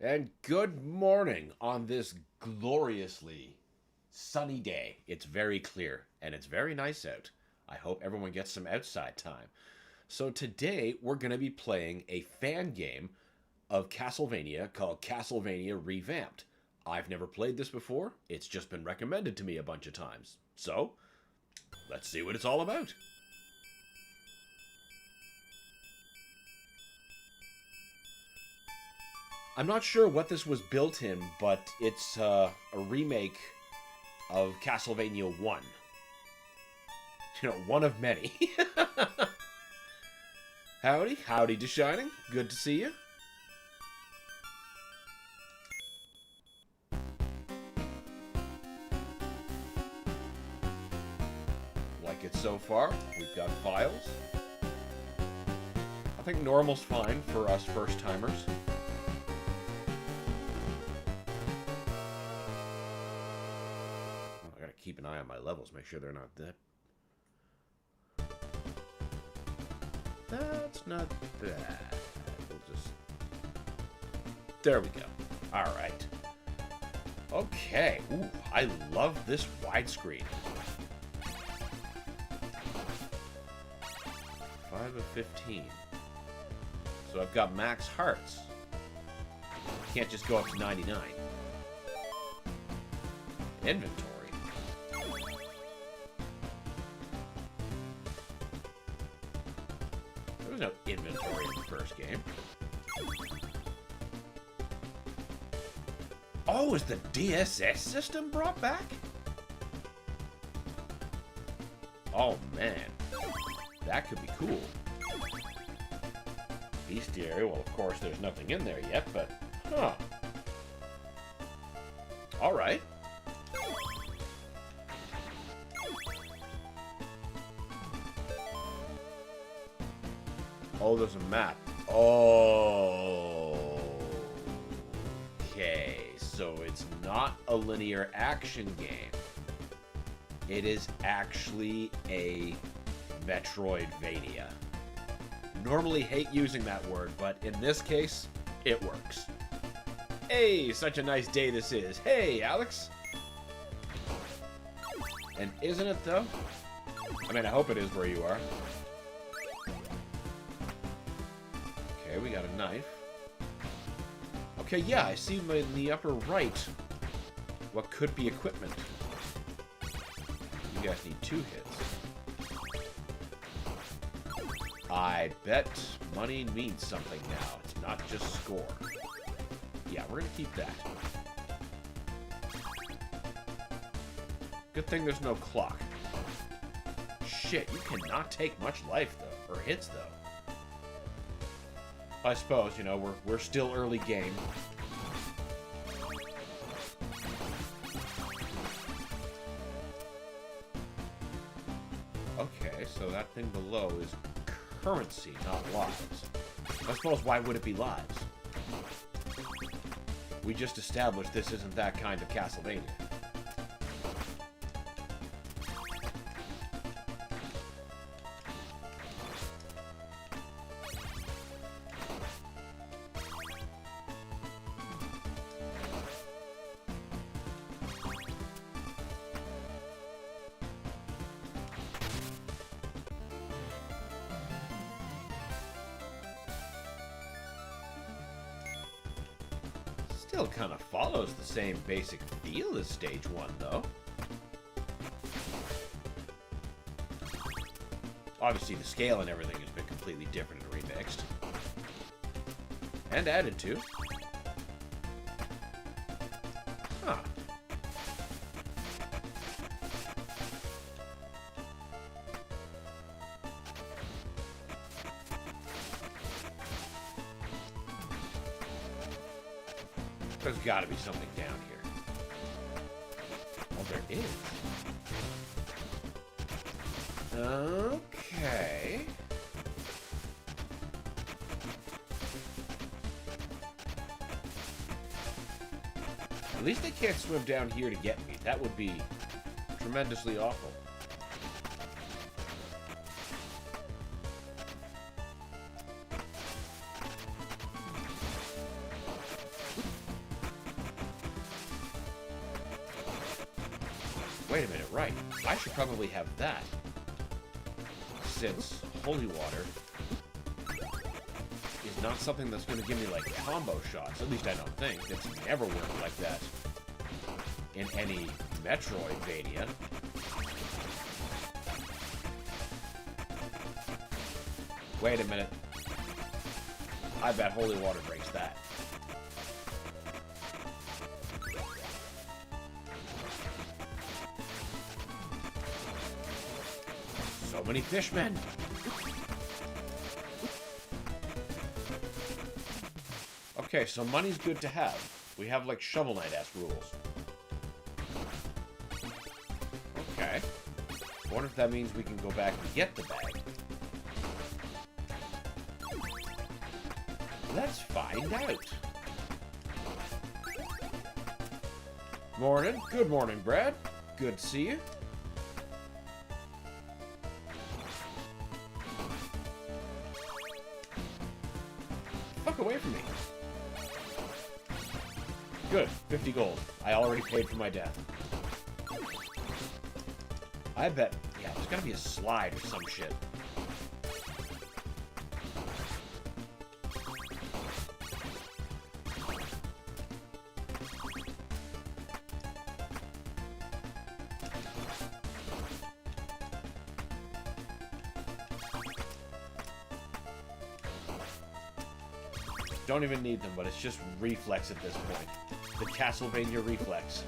And good morning on this gloriously sunny day. It's very clear and it's very nice out. I hope everyone gets some outside time. So today we're going to be playing a fan game of Castlevania called Castlevania ReVamped. I've never played this before. It's just been recommended to me a bunch of times. So, let's see what it's all about. I'm not sure what this was built in, but it's a remake of Castlevania 1. You know, one of many. Howdy, howdy to Shining. Good to see you. Like it so far. We've got files. I think normal's fine for us first timers. I gotta keep an eye on my levels, make sure they're not that. That's not bad. We'll just. There we go. Alright. Okay. Ooh, I love this widescreen. 5 of 15. So I've got max hearts. Can't just go up to 99. Inventory. There was no inventory in the first game. Oh, is the DSS system brought back? Oh man, that could be cool. Bestiary, well of course there's nothing in there yet, but huh. Alright. Oh, there's a map. Oh. Okay, so it's not a linear action game. It is actually a Metroidvania. Normally hate using that word, but in this case, it works. Hey, such a nice day this is. Hey, Alex. And isn't it, though? I mean, I hope it is where you are. Okay, we got a knife. Okay, yeah, I see in the upper right what could be equipment. You guys need 2 hits. I bet money means something now. It's not just score. Yeah, we're gonna keep that. Good thing there's no clock. Shit, you cannot take much life, though. Or hits, though. I suppose, you know, we're still early game. Okay, so that thing below is currency, not lives. I suppose, why would it be lives? We just established this isn't that kind of Castlevania. Still kind of follows the same basic feel as Stage 1, though. Obviously, the scale and everything has been completely different and remixed. And added to. Huh. There's got to be something down here. Oh, there is. Okay. At least they can't swim down here to get me. That would be tremendously awful. Wait a minute, right. I should probably have that. Since holy water is not something that's going to give me, like, combo shots. At least I don't think. It's never worked like that in any Metroidvania. Wait a minute. I bet holy water breaks that. So many fishmen. Okay, so money's good to have. We have, like, Shovel Knight-esque rules. Okay. I wonder if that means we can go back and get the bag. Let's find out. Morning. Good morning, Brad. Good to see you. Fuck away from me. Good. 50 gold. I already paid for my death. I bet... Yeah, there's gotta be a slide or some shit. Don't even need them, but it's just reflex at this point. The Castlevania reflex.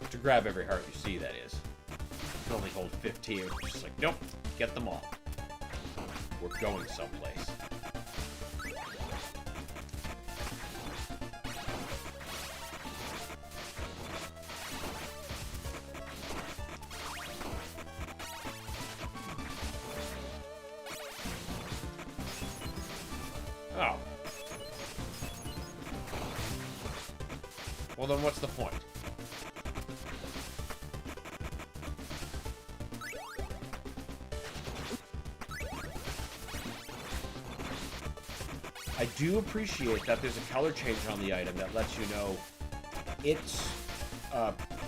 To grab every heart you see, that is. You can only hold 15. It's just like, nope, get them all. We're going someplace. Oh. Well, then what's the point? I do appreciate that there's a color change on the item that lets you know its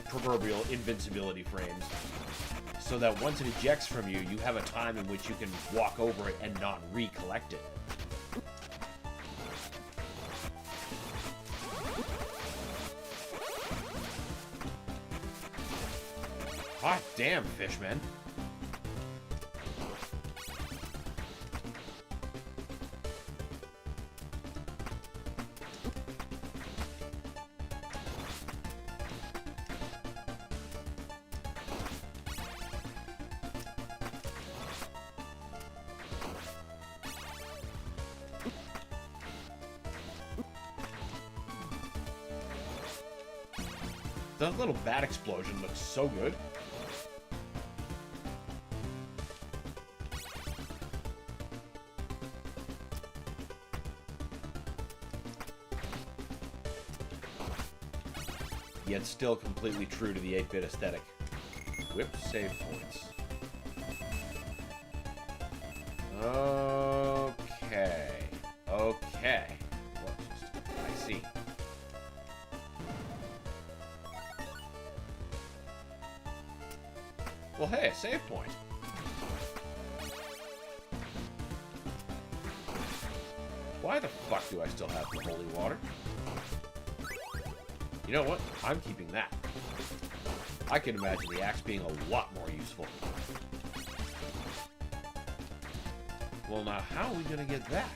proverbial invincibility frames, so that once it ejects from you, you have a time in which you can walk over it and not recollect it. Hot damn, fishman. That little bat explosion looks so good. Yet still completely true to the 8-bit aesthetic. Whip save points. Okay. Okay. I see. Well, hey, a save point. Why the fuck do I still have the holy water? You know what? I'm keeping that. I can imagine the axe being a lot more useful. Well, now, how are we going to get that?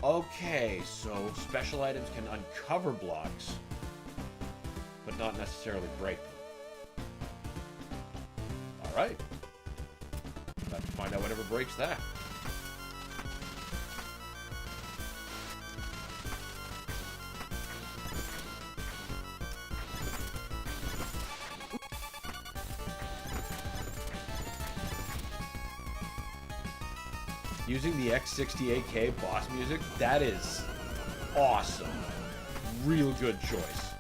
Okay, so special items can uncover blocks, but not necessarily break them. Alright. Have to find out whatever breaks that. Using the X68K boss music, that is awesome. Real good choice.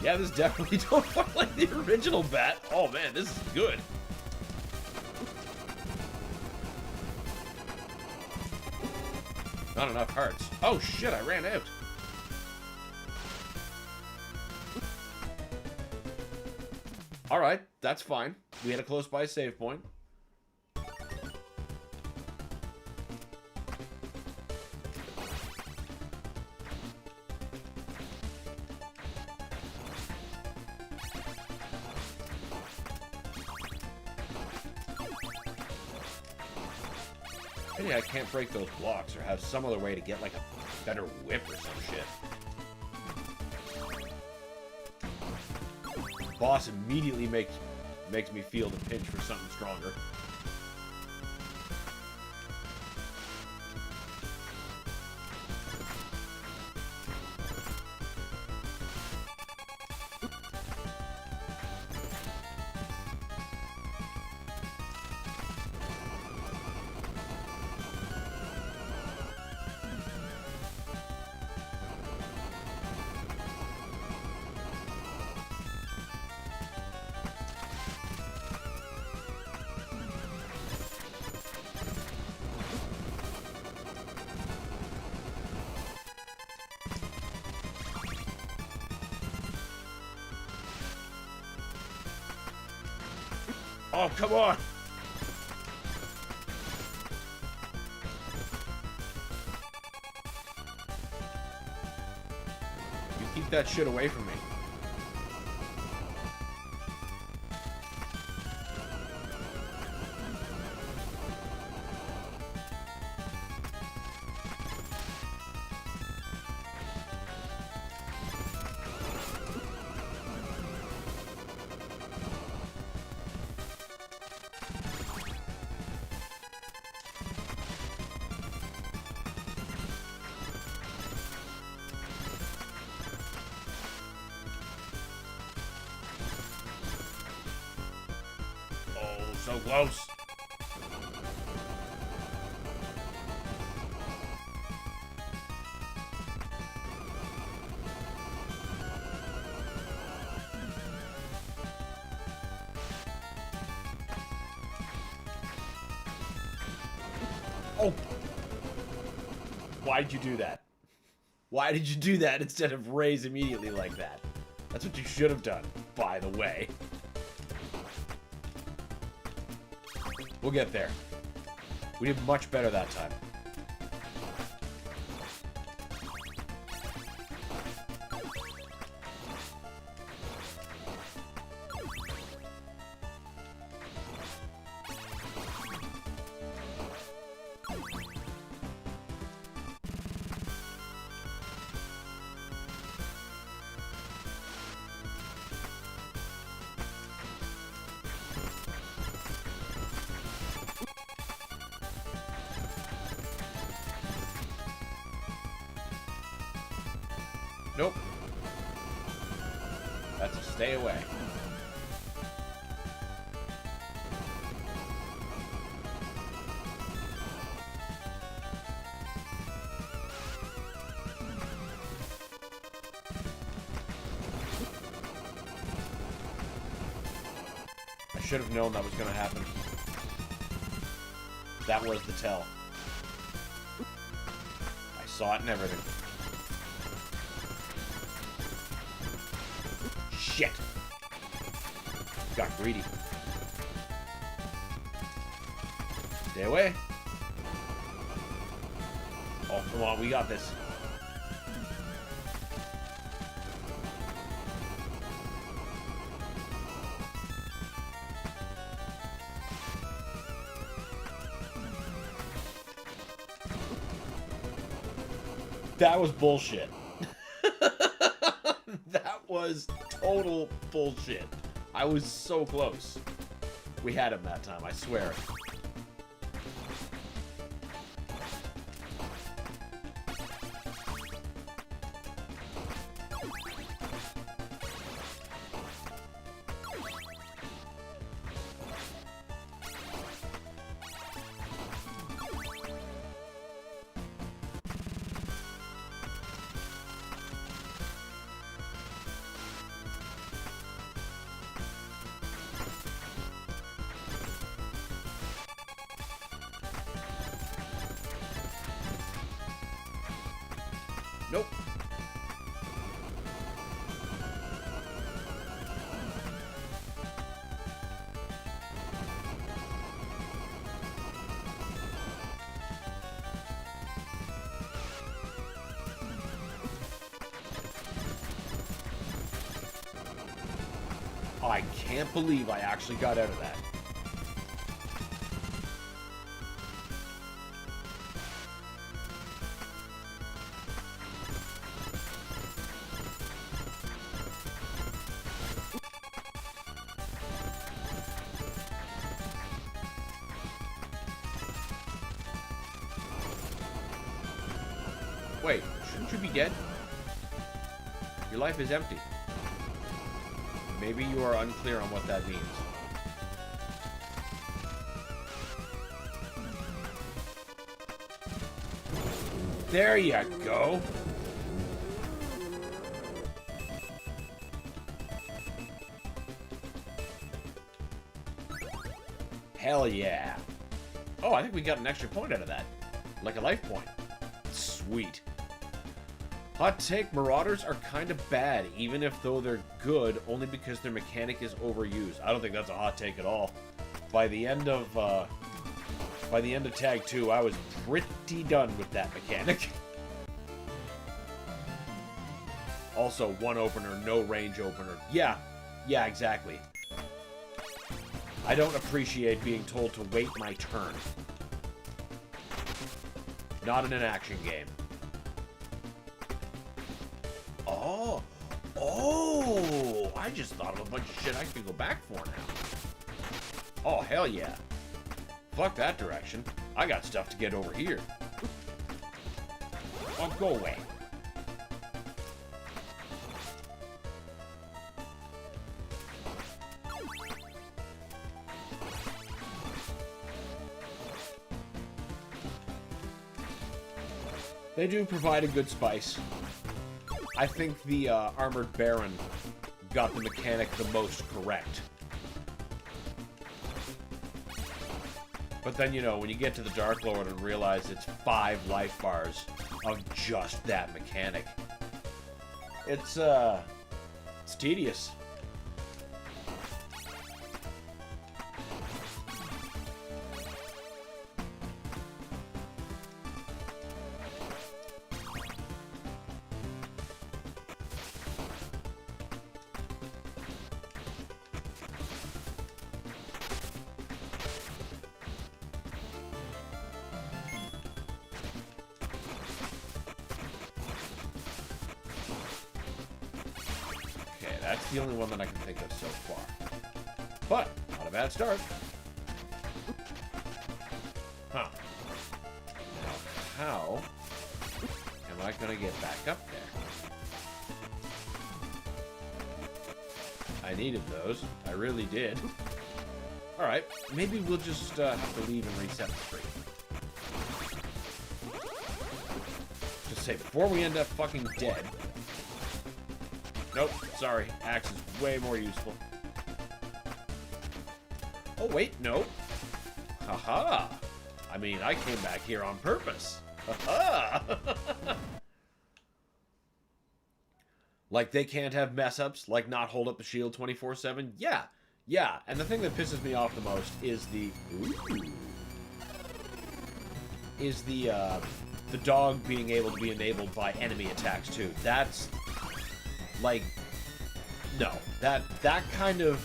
Yeah, this definitely don't fight like the original bat. Oh man, this is good. Not enough hearts. Oh shit, I ran out. Alright, that's fine. We had a close by save point. Maybe I can't break those blocks or have some other way to get like a better whip or some shit. Boss immediately makes me feel the pinch for something stronger. Oh, come on! You keep that shit away from me. So close. Oh! Why did you do that? Why did you do that instead of raise immediately like that? That's what you should have done, by the way. We'll get there. We did much better that time. Nope. That's a stay away. I should have known that was going to happen. That was the tell. I saw it and everything. Shit! Got greedy. Stay away. Oh, come on, we got this. That was bullshit. That was total bullshit. I was so close. We had him that time, I swear. Nope. I can't believe I actually got out of that. Wait, shouldn't you be dead? Your life is empty. Maybe you are unclear on what that means. There you go. Hell yeah. Oh, I think we got an extra point out of that. Like a life point. Sweet. Hot take, Marauders are kind of bad, even if though they're good, only because their mechanic is overused. I don't think that's a hot take at all. By the end of Tag 2, I was pretty done with that mechanic. Also, one opener, no range opener. Yeah, exactly. I don't appreciate being told to wait my turn. Not in an action game. Oh, I just thought of a bunch of shit I could go back for now. Oh, hell yeah. Fuck that direction. I got stuff to get over here. Oh, go away. They do provide a good spice. I think the Armored Baron got the mechanic the most correct. But then, you know, when you get to the Dark Lord and realize it's 5 life bars of just that mechanic, it's tedious. That's the only one that I can think of so far. But, not a bad start. Huh. Now, how am I going to get back up there? I needed those. I really did. Alright, maybe we'll just have to leave and reset the tree. Just say, before we end up fucking dead... Nope, sorry. Axe is way more useful. Oh, wait, no. Haha. I mean, I came back here on purpose. Haha. Like they can't have mess-ups, like not hold up the shield 24/7? Yeah. Yeah, and the thing that pisses me off the most is the... Ooh, is the dog being able to be enabled by enemy attacks, too. That's... Like, no. That kind of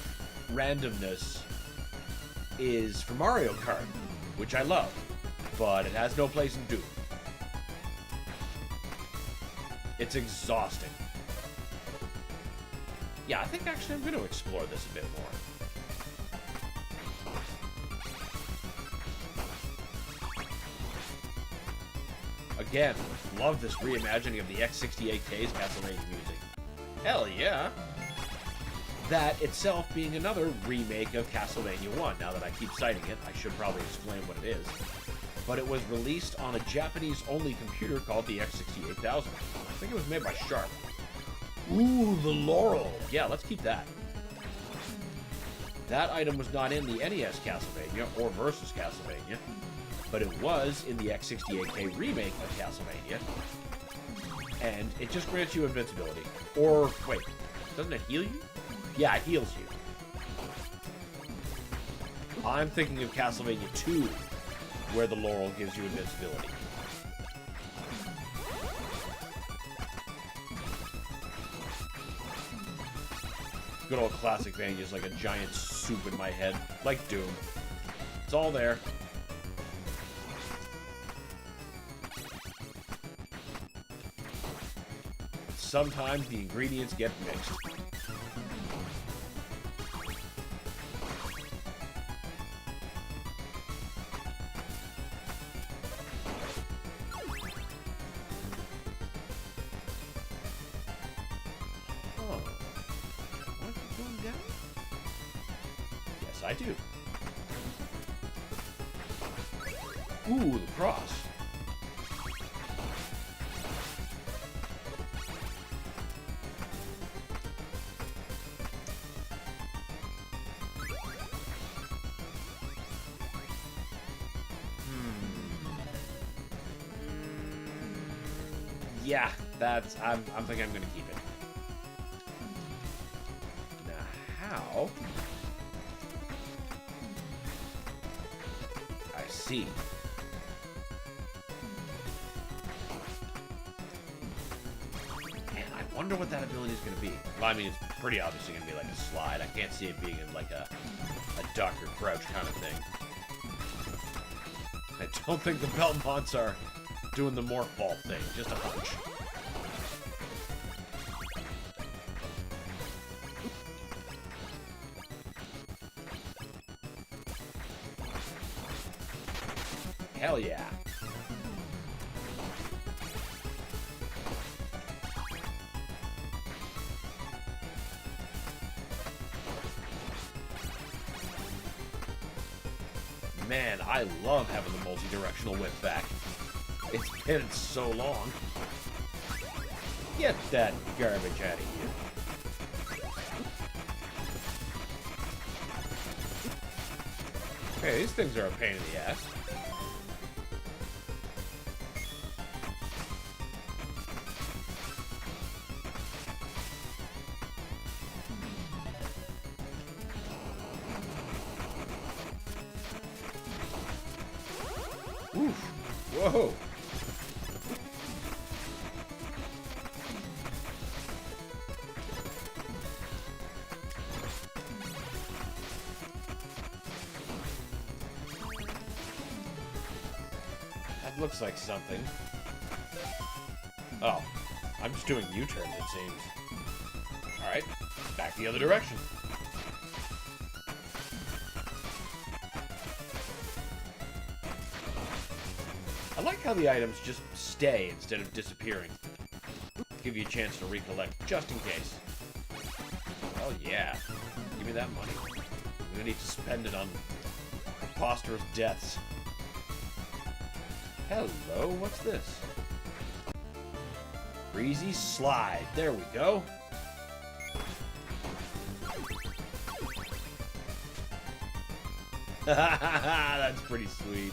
randomness is for Mario Kart, which I love, but it has no place in Doom. It's exhausting. Yeah, I think actually I'm going to explore this a bit more. Again, love this reimagining of the X68K's Castlevania music. Hell yeah! That itself being another remake of Castlevania 1. Now that I keep citing it, I should probably explain what it is. But it was released on a Japanese-only computer called the X68000. I think it was made by Sharp. Ooh, the Laurel! Yeah, let's keep that. That item was not in the NES Castlevania, or Versus Castlevania, but it was in the X68K remake of Castlevania. and it just grants you invincibility. Or, wait, doesn't it heal you? Yeah, it heals you. I'm thinking of Castlevania 2, where the laurel gives you invincibility. Good old classic Vania is like a giant soup in my head, like Doom. It's all there. Sometimes the ingredients get mixed. Yes, I do. Ooh, the cross. Yeah, that's... I'm thinking I'm gonna keep it. Now, how... I see. Man, I wonder what that ability is gonna be. Well, I mean, it's pretty obviously gonna be like a slide. I can't see it being in like a duck or crouch kind of thing. I don't think the Belmonts are doing the morph ball thing. Just a hunch. Hell yeah. Man, I love having the multi-directional whip back. It's been so long. Get that garbage out of here. Hey, these things are a pain in the ass. Oof. Whoa. That looks like something. Oh, I'm just doing U-turns, it seems. Alright, back the other direction. I like how the items just stay instead of disappearing. Give you a chance to recollect, just in case. Oh yeah, give me that money. I'm gonna need to spend it on preposterous deaths. Hello, what's this? Breezy slide, there we go. That's pretty sweet.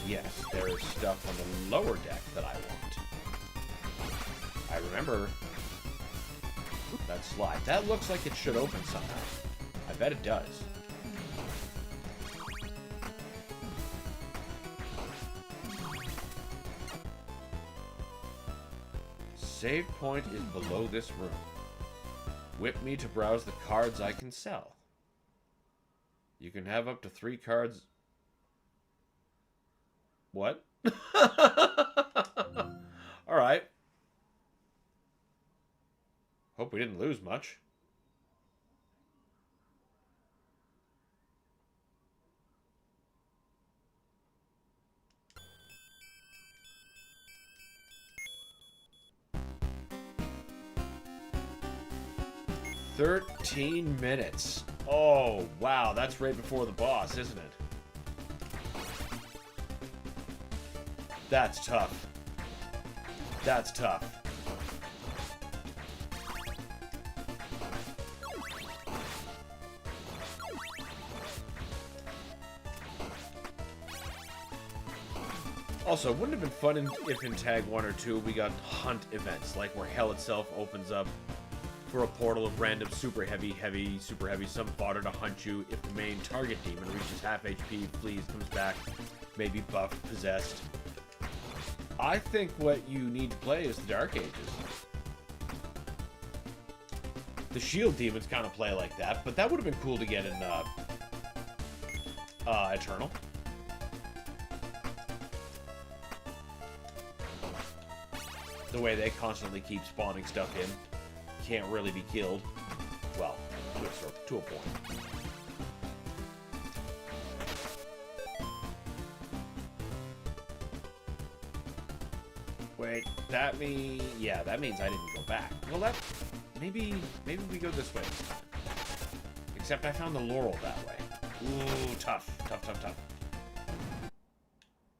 Yes, there is stuff on the lower deck that I want. I remember that slide. That looks like it should open somehow. I bet it does. Save point is below this room. Whip me to browse the cards I can sell. You can have up to 3 cards... What? Alright. Hope we didn't lose much. "13 minutes. Oh, wow. That's right before the boss, isn't it? That's tough. That's tough. Also, wouldn't it have been fun if in Tag 1 or 2 we got hunt events, like where hell itself opens up for a portal of random super heavy, some fodder to hunt you if the main target demon reaches half HP, flees, comes back, maybe buffed, possessed. I think what you need to play is the Dark Ages. The shield demons kind of play like that, but that would have been cool to get in Eternal. The way they constantly keep spawning stuff in. Can't really be killed. Well, to a point. Wait, that means... Yeah, that means I didn't go back. Well, that... Maybe we go this way this time. Except I found the laurel that way. Ooh, tough.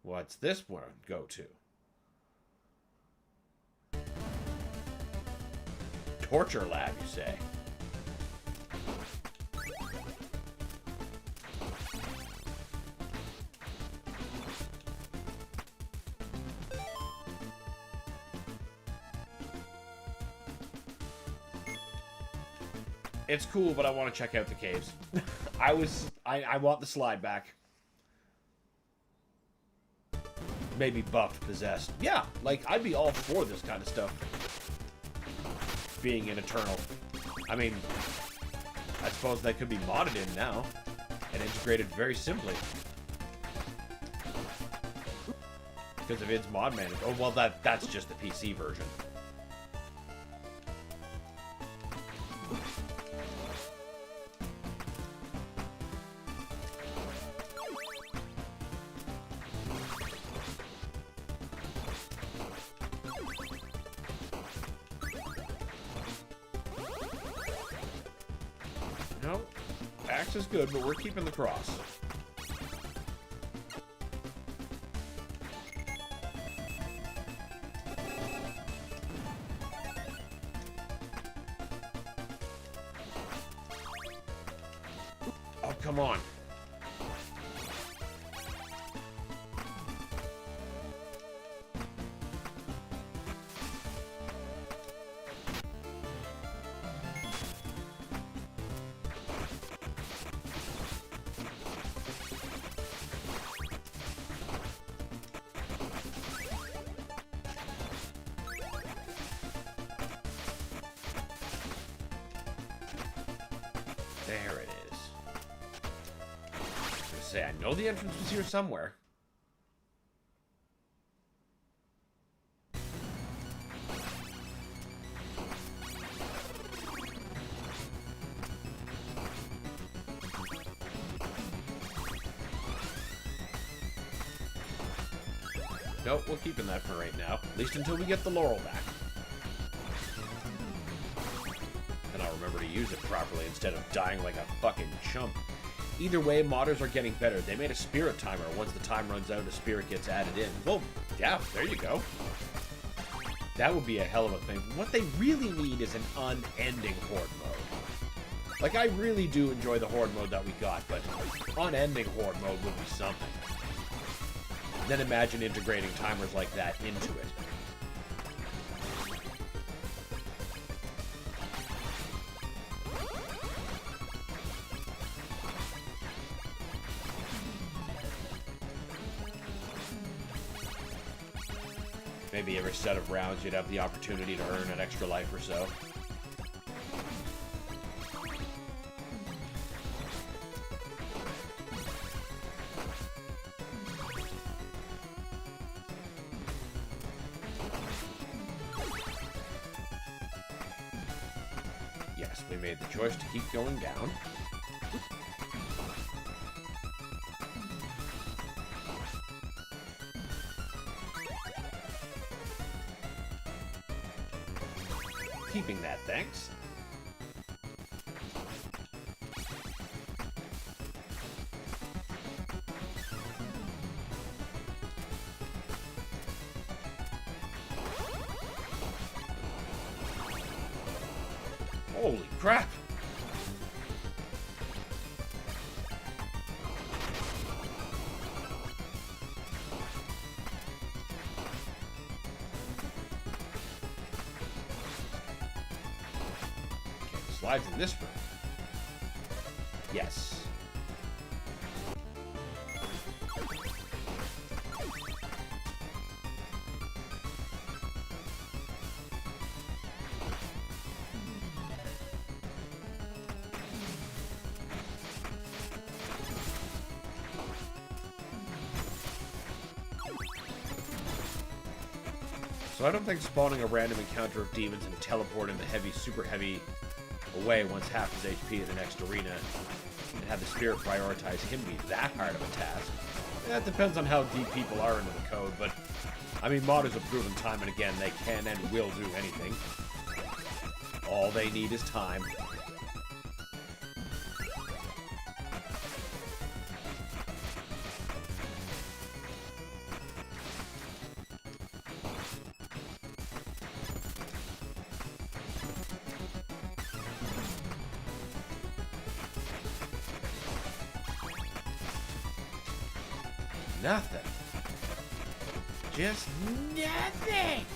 What's this one go to? Torture lab, you say? It's cool, but I want to check out the caves. I want the slide back. Maybe buffed, possessed. Yeah, like, I'd be all for this kind of stuff being in Eternal. I mean, I suppose that could be modded in now and integrated very simply. Because of its mod manager. Oh, well, that's just the PC version. No, axe is good, but we're keeping the cross. Oh, come on. There it is. I was gonna say, I know the entrance was here somewhere. Nope, we're keeping that for right now. At least until we get the laurel back. And I'll remember to use it properly instead of dying like a fucking chump. Either way, modders are getting better. They made a spirit timer. Once the time runs out, a spirit gets added in. Well, yeah, there you go. That would be a hell of a thing. What they really need is an unending horde mode. Like, I really do enjoy the horde mode that we got, but unending horde mode would be something. Then imagine integrating timers like that into it. Maybe every set of rounds you'd have the opportunity to earn an extra life or so. Yes, we made the choice to keep going down. Keeping that, thanks. Holy crap! slides in this room. Yes. So I don't think spawning a random encounter of demons and teleporting the heavy, super heavy away once half his HP in the next arena and have the spirit prioritize him be that hard of a task. Yeah, it depends on how deep people are into the code, but I mean, modders have proven time and again they can and will do anything. All they need is time. Nothing. Just nothing.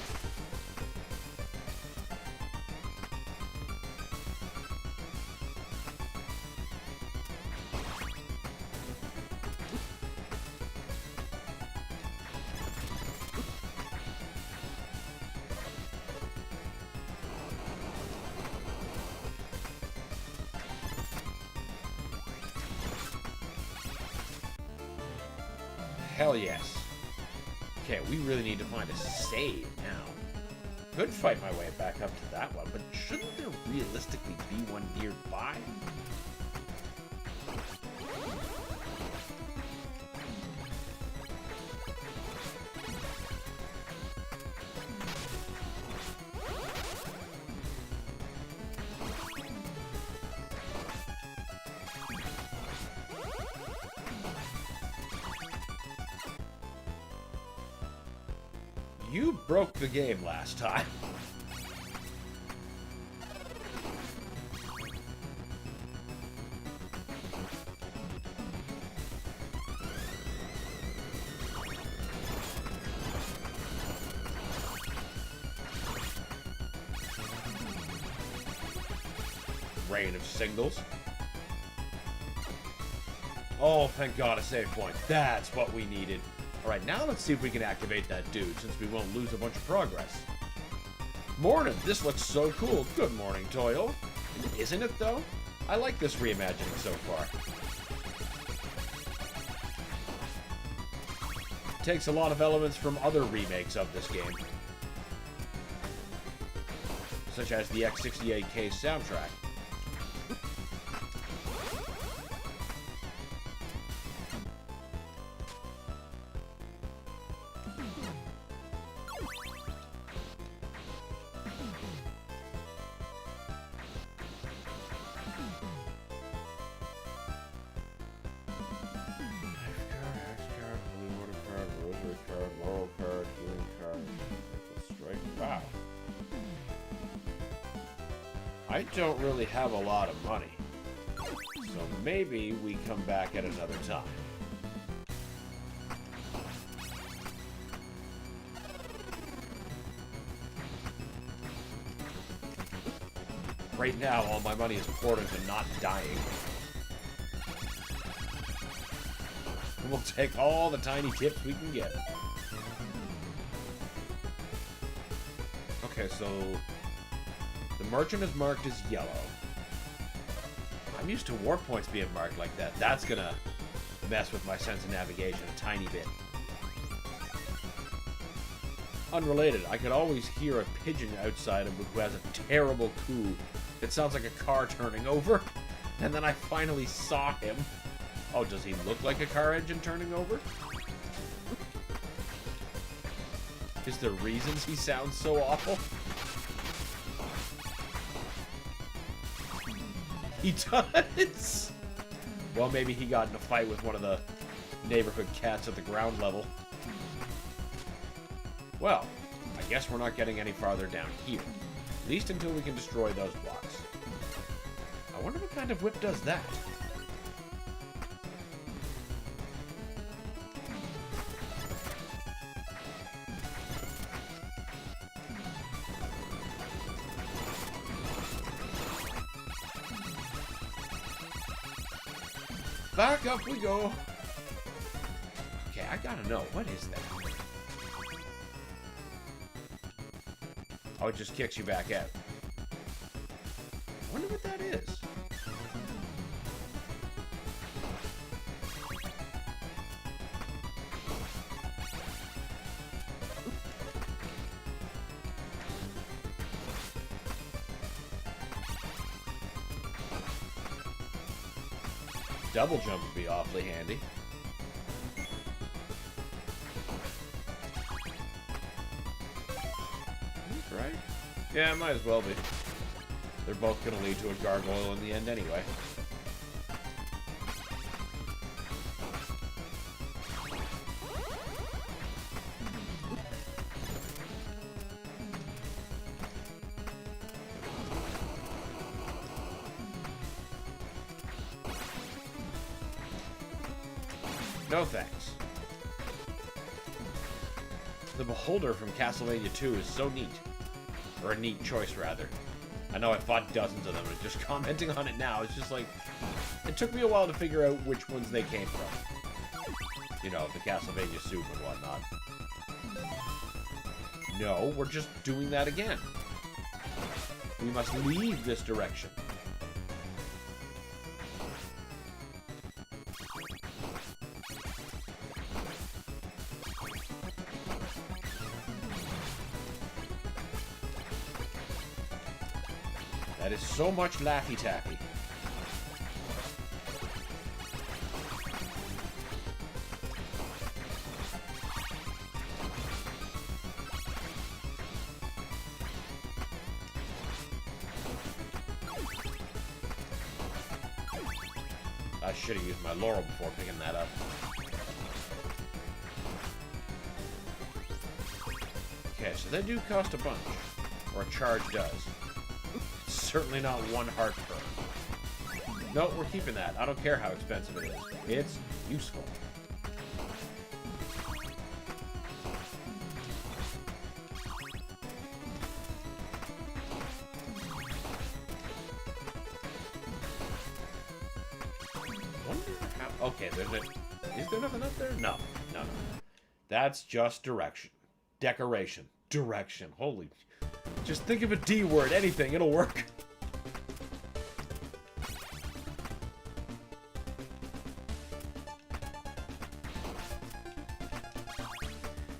Hell yes. Okay, we really need to find a save now. Could fight my way back up to that one, but shouldn't there realistically be one nearby? You broke the game last time. Rain of singles. Oh, thank God, a save point. That's what we needed. Alright, now let's see if we can activate that dude, since we won't lose a bunch of progress. Morning, this looks so cool. Good morning, Toyo. Isn't it, though? I like this reimagining so far. It takes a lot of elements from other remakes of this game, such as the X68K soundtrack. Wow. I don't really have a lot of money, so maybe we come back at another time. Right now, all my money is poured into not dying. And we'll take all the tiny tips we can get. Okay, so the merchant is marked as yellow. I'm used to warp points being marked like that. That's gonna mess with my sense of navigation a tiny bit. Unrelated, I could always hear a pigeon outside of me who has a terrible coo. It sounds like a car turning over. And then I finally saw him. Oh, does he look like a car engine turning over? Is there reasons he sounds so awful? He does! Well, maybe he got in a fight with one of the neighborhood cats at the ground level. Well, I guess we're not getting any farther down here. At least until we can destroy those blocks. I wonder what kind of whip does that? Back up we go. Okay, I gotta know. What is that? Oh, it just kicks you back out. I wonder what that is. Double jump would be awfully handy. Right? Yeah, it might as well be. They're both going to lead to a gargoyle in the end anyway. No thanks. The Beholder from Castlevania 2 is so neat. Or a neat choice, rather. I know I fought dozens of them, and just commenting on it now, it's just like... It took me a while to figure out which ones they came from. You know, the Castlevania soup and whatnot. No, we're just doing that again. We must leave this direction. That is so much Laffy Taffy. I should have used my laurel before picking that up. Okay, so they do cost a bunch. Or a charge does. Certainly not one heart per. No, we're keeping that. I don't care how expensive it is. It's useful. Wonder how... Okay, there's a... Is there nothing up there? No. No, no. That's just direction. Decoration. Direction. Holy... Just think of a D word. Anything. It'll work.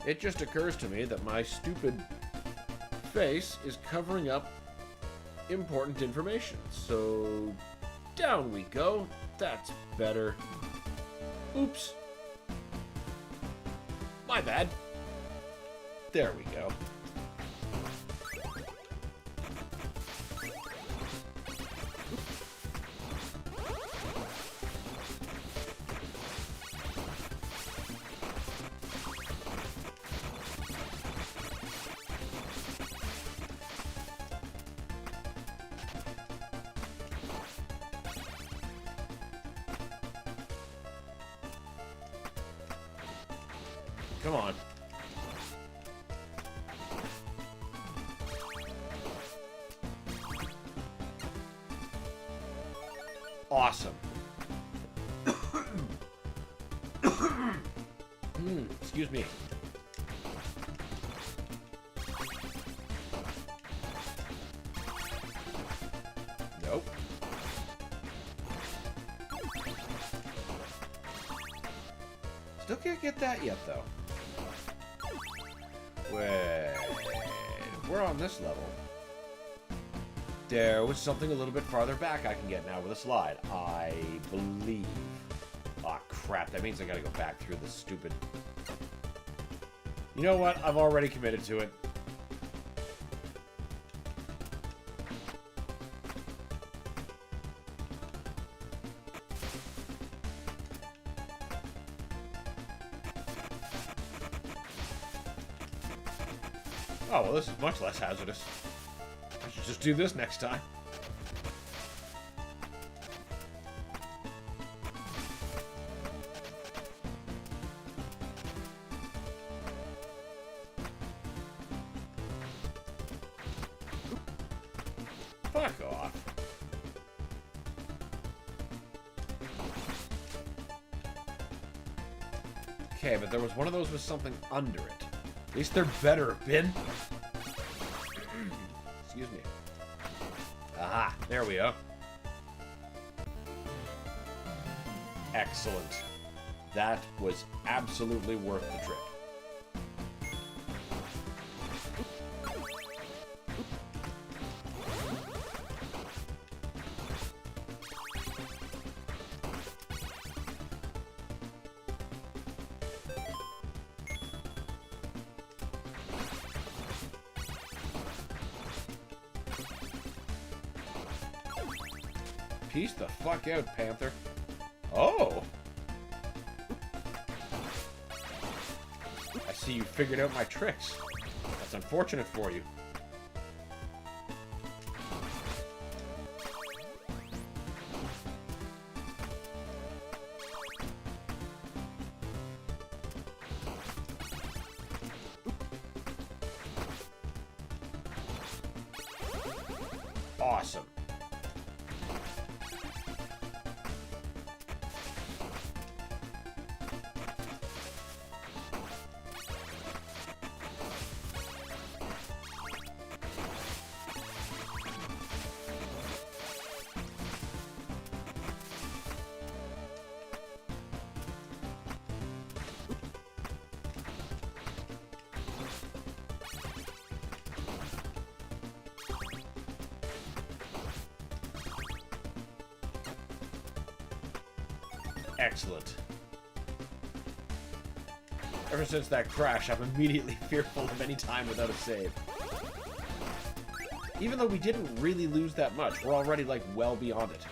It just occurs to me that my stupid face is covering up important information. So, down we go. That's better. Oops. My bad. There we go. Come on. Awesome. Excuse me. Nope. Still can't get that yet, though. Wait, we're on this level. There was something a little bit farther back I can get now with a slide, I believe. Aw, crap, that means I gotta go back through this stupid... You know what? I've already committed to it. Oh, well, this is much less hazardous. I should just do this next time. Fuck off. okay, but there was one of those with something under it. At least there better have been. Excuse me. Aha, there we go. Excellent. That was absolutely worth the trip. Peace the fuck out, Panther. Oh! I see you figured out my tricks. That's unfortunate for you. Awesome. Excellent. Ever since that crash, I'm immediately fearful of any time without a save. Even though we didn't really lose that much, we're already, like, well beyond it.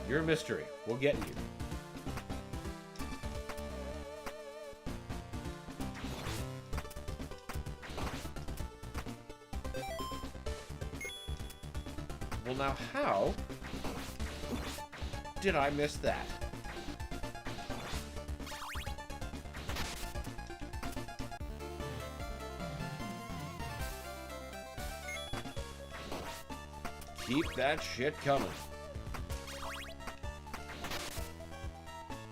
You're a mystery. We'll get you. Well, now how did I miss that? Keep that shit coming.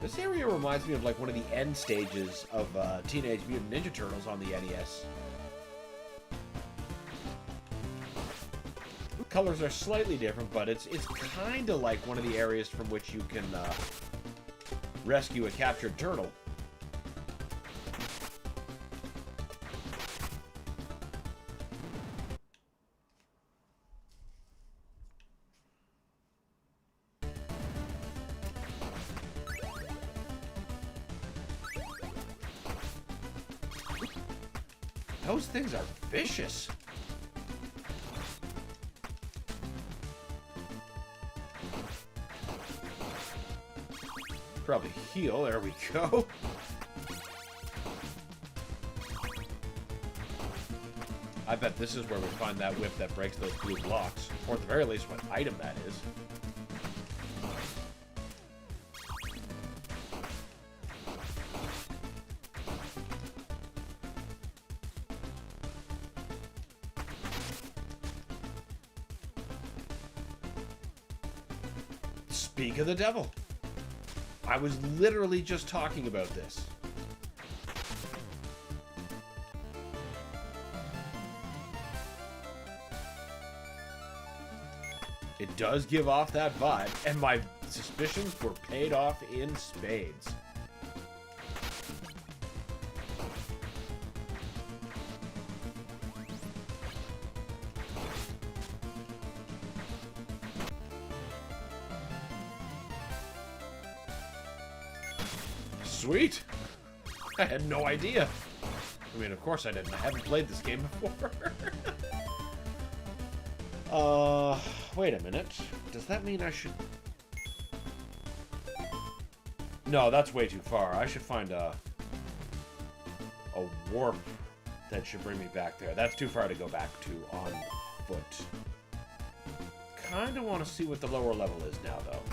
This area reminds me of like one of the end stages of Teenage Mutant Ninja Turtles on the NES. Colors are slightly different, but it's kind of like one of the areas from which you can rescue a captured turtle. Those things are vicious. Probably heal. There we go. I bet this is where we find that whip that breaks those blue blocks. Or at the very least, what item that is. Speak of the devil. I was literally just talking about this. It does give off that vibe, and my suspicions were paid off in spades. Sweet! I had no idea. I mean, of course I didn't. I haven't played this game before. Wait a minute. Does that mean I should... No, that's way too far. I should find a warp that should bring me back there. That's too far to go back to on foot. Kinda want to see what the lower level is now, though.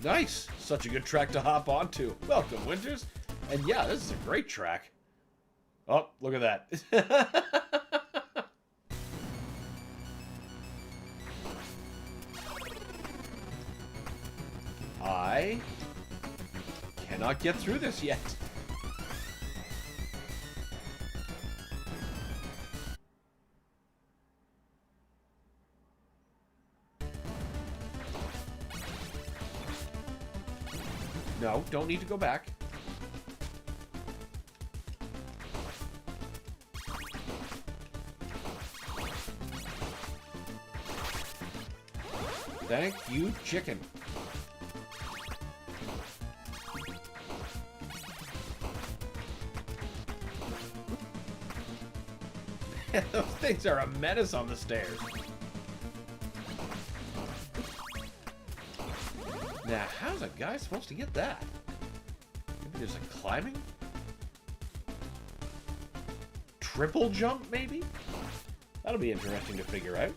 Nice! Such a good track to hop onto. Welcome, Winters. And yeah, this is a great track. Oh, look at that. I cannot get through this yet. No, don't need to go back. Thank you, chicken. Those things are a menace on the stairs. Now, how's a guy supposed to get that? Maybe there's a climbing? Triple jump, maybe? That'll be interesting to figure out.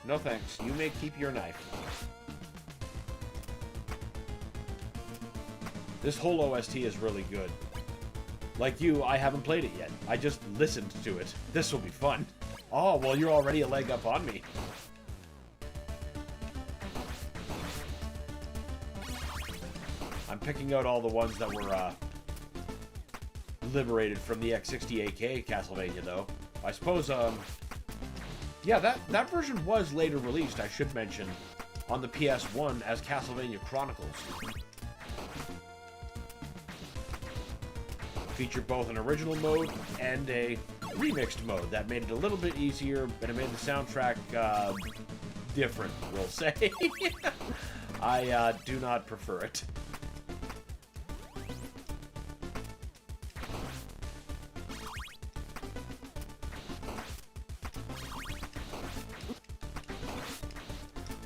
No thanks. You may keep your knife. This whole OST is really good. Like you, I haven't played it yet. I just listened to it. This will be fun. Oh, well, you're already a leg up on me. I'm picking out all the ones that were liberated from the X68K Castlevania, though. I suppose, yeah, that version was later released, I should mention, on the PS1 as Castlevania Chronicles. Featured both an original mode and a remixed mode that made it a little bit easier, and it made the soundtrack different, we'll say. I do not prefer it.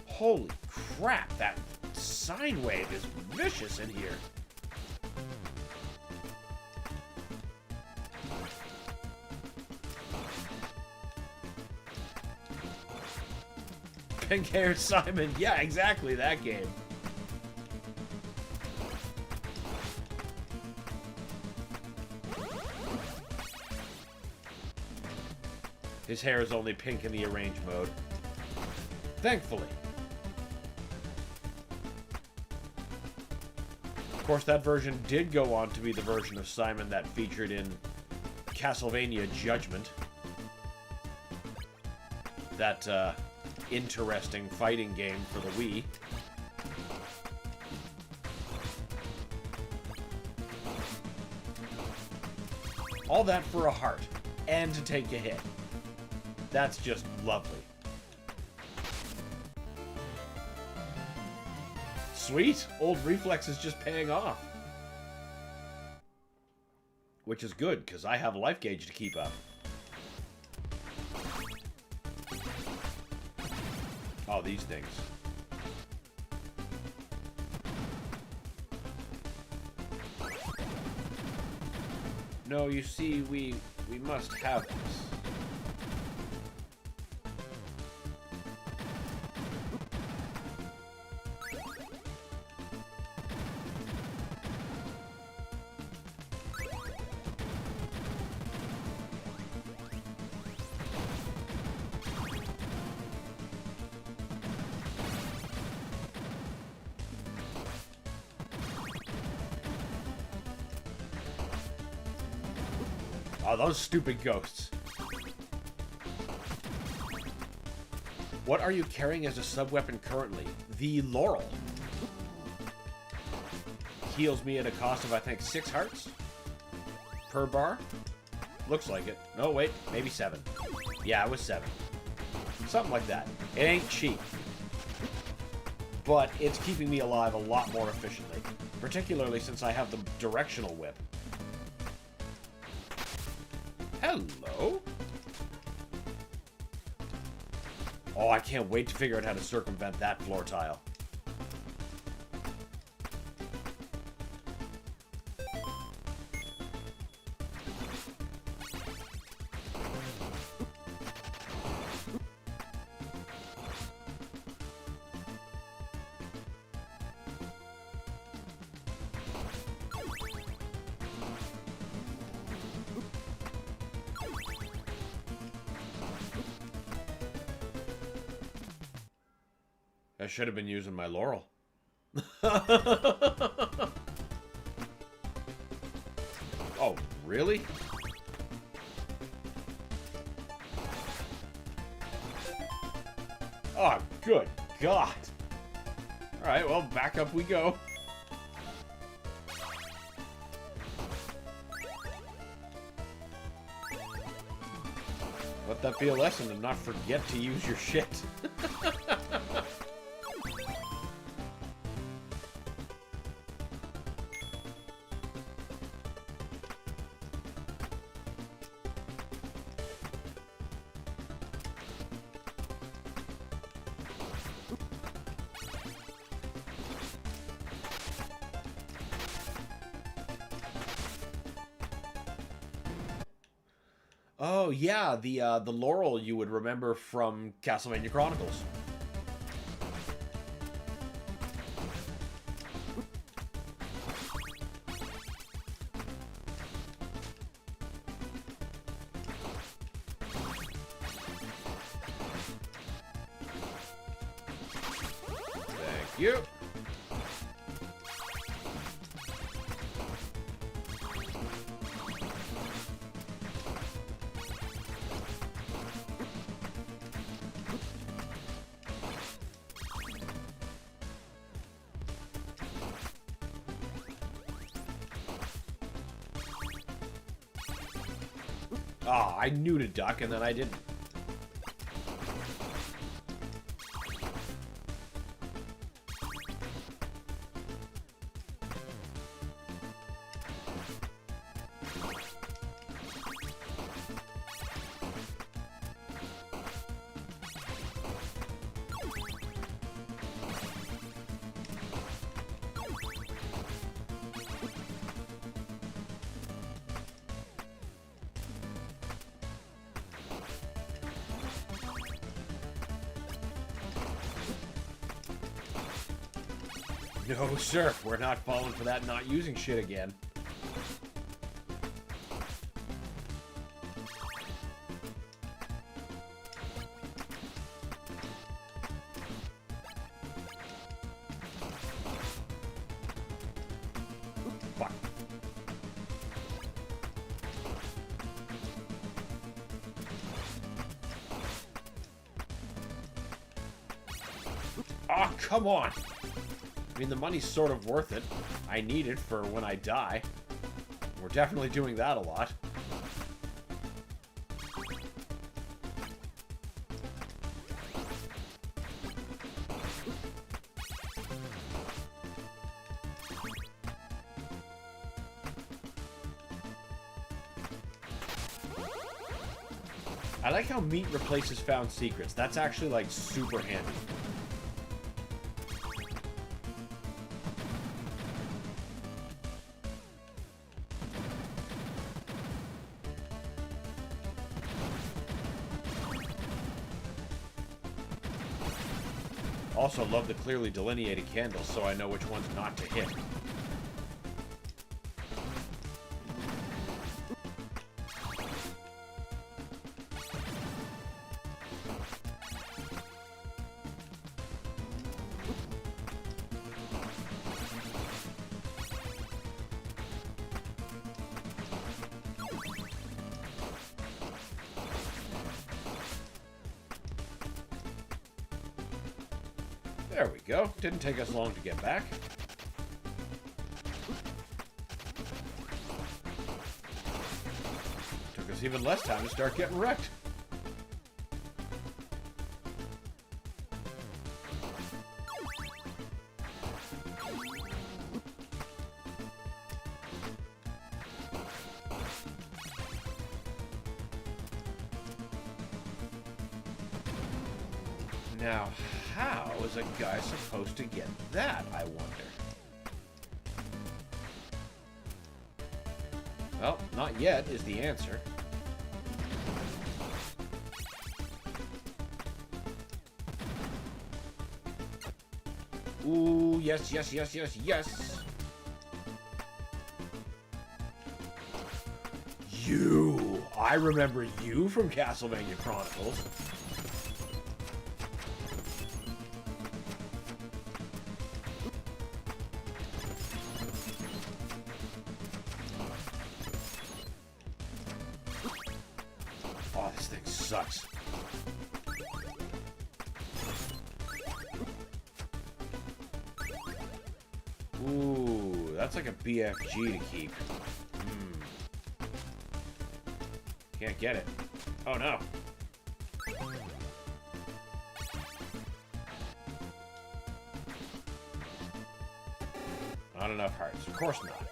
Holy crap, that sine wave is vicious in here. Pink-haired Simon. Yeah, exactly, that game. His hair is only pink in the arrange mode. Thankfully. Of course, that version did go on to be the version of Simon that featured in Castlevania Judgment. That, interesting fighting game for the Wii. All that for a heart, and to take a hit. That's just lovely. Sweet! Old reflex is just paying off. Which is good, because I have a life gauge to keep up. Oh, these things. No, you see, we must have this. Oh, those stupid ghosts. What are you carrying as a sub-weapon currently? The Laurel. Heals me at a cost of, I think, 6 hearts? Per bar? Looks like it. No, wait. Maybe 7. Yeah, it was 7. Something like that. It ain't cheap. But it's keeping me alive a lot more efficiently. Particularly since I have the directional whip. Hello? Oh, I can't wait to figure out how to circumvent that floor tile. I should have been using my laurel. Oh, really? Oh, good God. Alright, well, back up we go. Let that be a lesson to not forget to use your shit. Oh yeah, the laurel you would remember from Castlevania Chronicles. Thank you. Ah, I knew to duck and then I didn't. No, sir. We're not falling for that not using shit again. Fuck. Ah, come on! I mean, the money's sort of worth it. I need it for when I die. We're definitely doing that a lot. I like how meat replaces found secrets. That's actually, like, super handy. Also love the clearly delineated candles, so I know which ones not to hit. There we go. Didn't take us long to get back. Took us even less time to start getting wrecked. Now, how is a guy supposed to get that, I wonder? Well, not yet is the answer. Ooh, yes, yes, yes, yes, yes. You! I remember you from Castlevania Chronicles. sucks. Ooh, that's like a BFG to keep. Can't get it. Oh no. Not enough hearts. Of course not.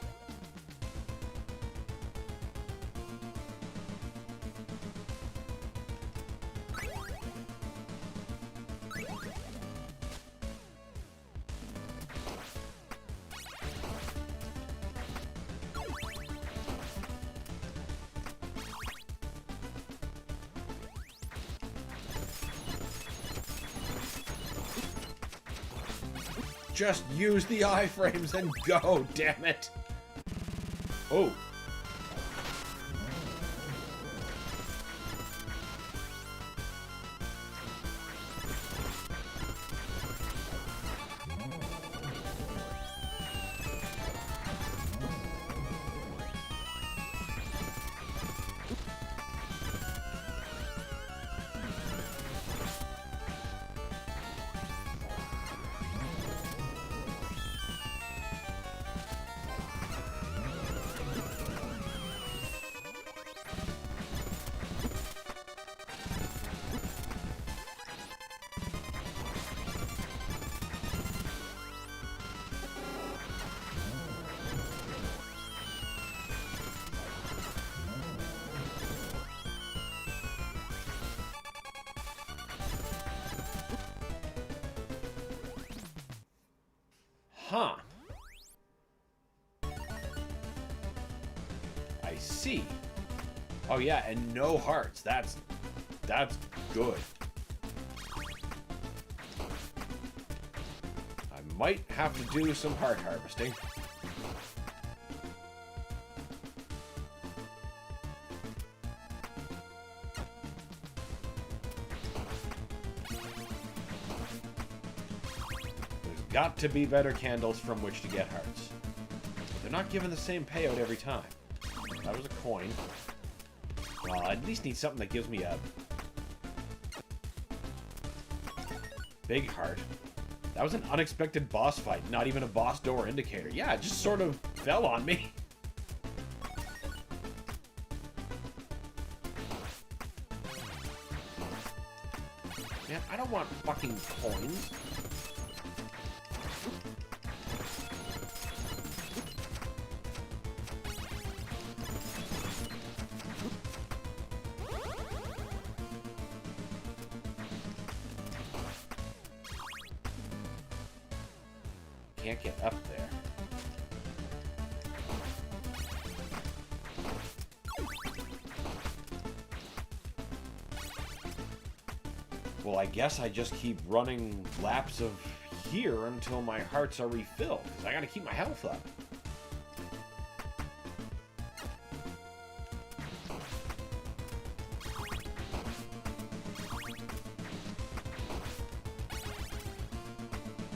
Just use the iframes and go, damn it. Oh. Huh. I see. Oh yeah, and no hearts. That's good. I might have to do some heart harvesting. Got to be better candles from which to get hearts. They're not given the same payout every time. That was a coin. Well, I at least need something that gives me a big heart. That was an unexpected boss fight, not even a boss door indicator. Yeah, it just sort of fell on me. Man, I don't want fucking coins. Can't get up there. Well, I guess I just keep running laps of here until my hearts are refilled, because I gotta keep my health up.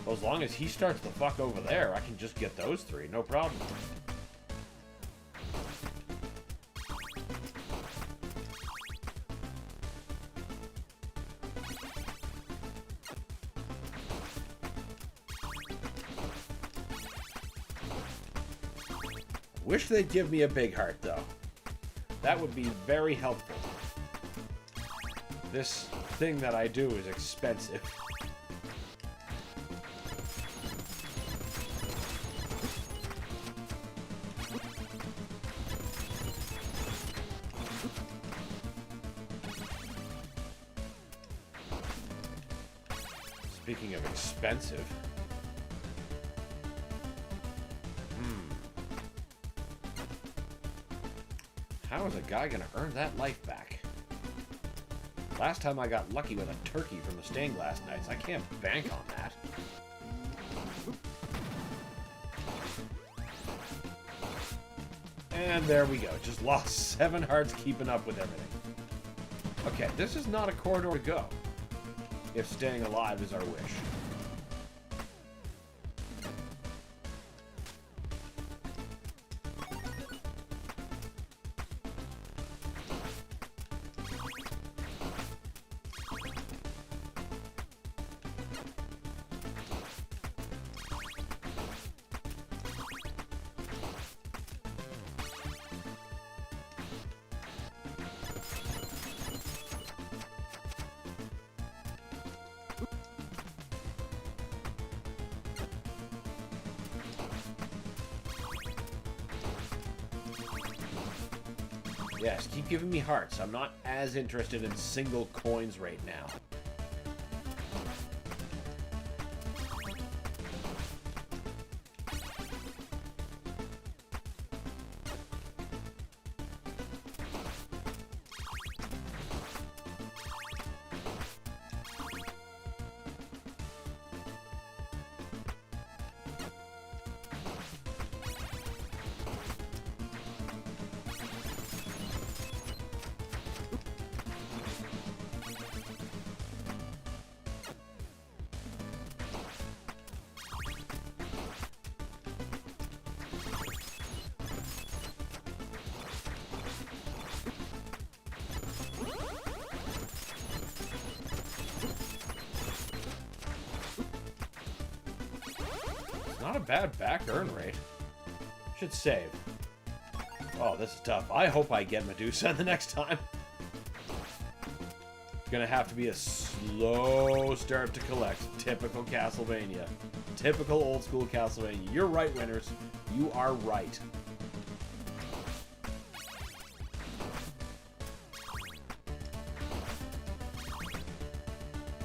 Well, as long as he starts the fuck over there, I can just get those three, no problem. Wish they'd give me a big heart, though. That would be very helpful. This thing that I do is expensive. Speaking of expensive... How is a guy gonna earn that life back? Last time I got lucky with a turkey from the stained glass nights. I can't bank on that. And there we go. Just lost 7 hearts keeping up with everything. Okay, this is not a corridor to go. If staying alive is our wish. Yes, keep giving me hearts. I'm not as interested in single coins right now. Not a bad back earn rate. Should save. Oh, this is tough. I hope I get Medusa the next time. It's gonna have to be a slow start to collect. Typical Castlevania. Typical old school Castlevania. You're right, winners. You are right.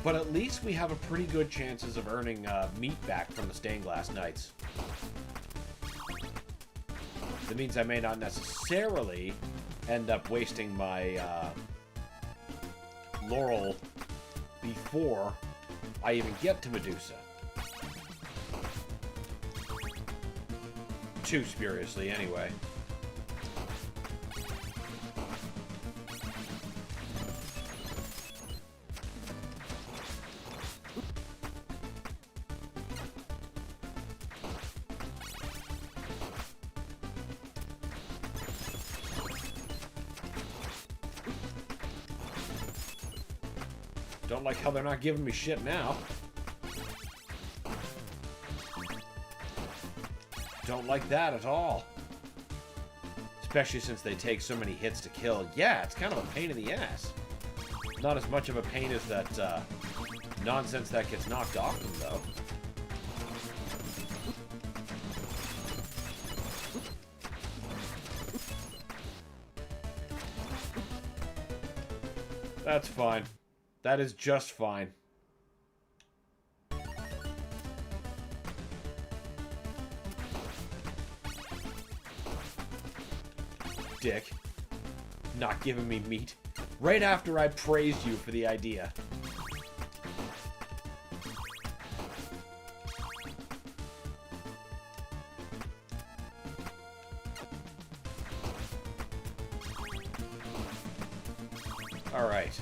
But at least we have a pretty good chances of earning meat back from the Stained Glass Knights. That means I may not necessarily end up wasting my laurel before I even get to Medusa. Too spuriously, anyway. Don't like how they're not giving me shit now. Don't like that at all. Especially since they take so many hits to kill. Yeah, it's kind of a pain in the ass. Not as much of a pain as that nonsense that gets knocked off them, though. That's fine. That is just fine. Dick. Not giving me meat. Right after I praised you for the idea. All right.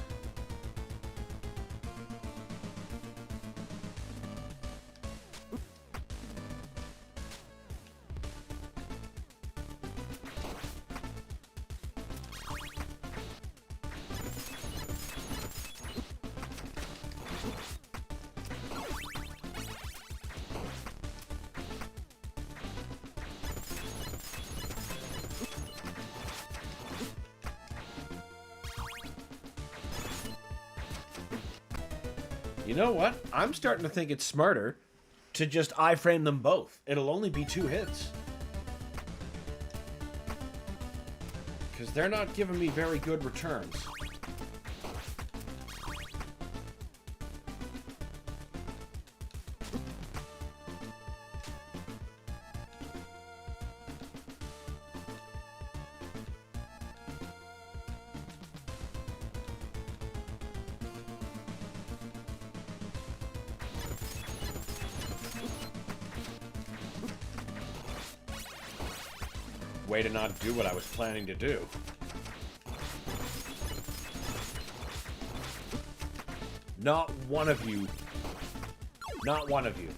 You know what? I'm starting to think it's smarter to just iframe them both. It'll only be 2 hits. Because they're not giving me very good returns. Way to not do what I was planning to do. Not one of you. Not one of you.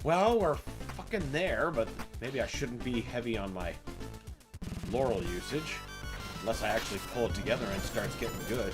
Well, we're fucking there, but maybe I shouldn't be heavy on my laurel usage. Unless I actually pull it together and it starts getting good.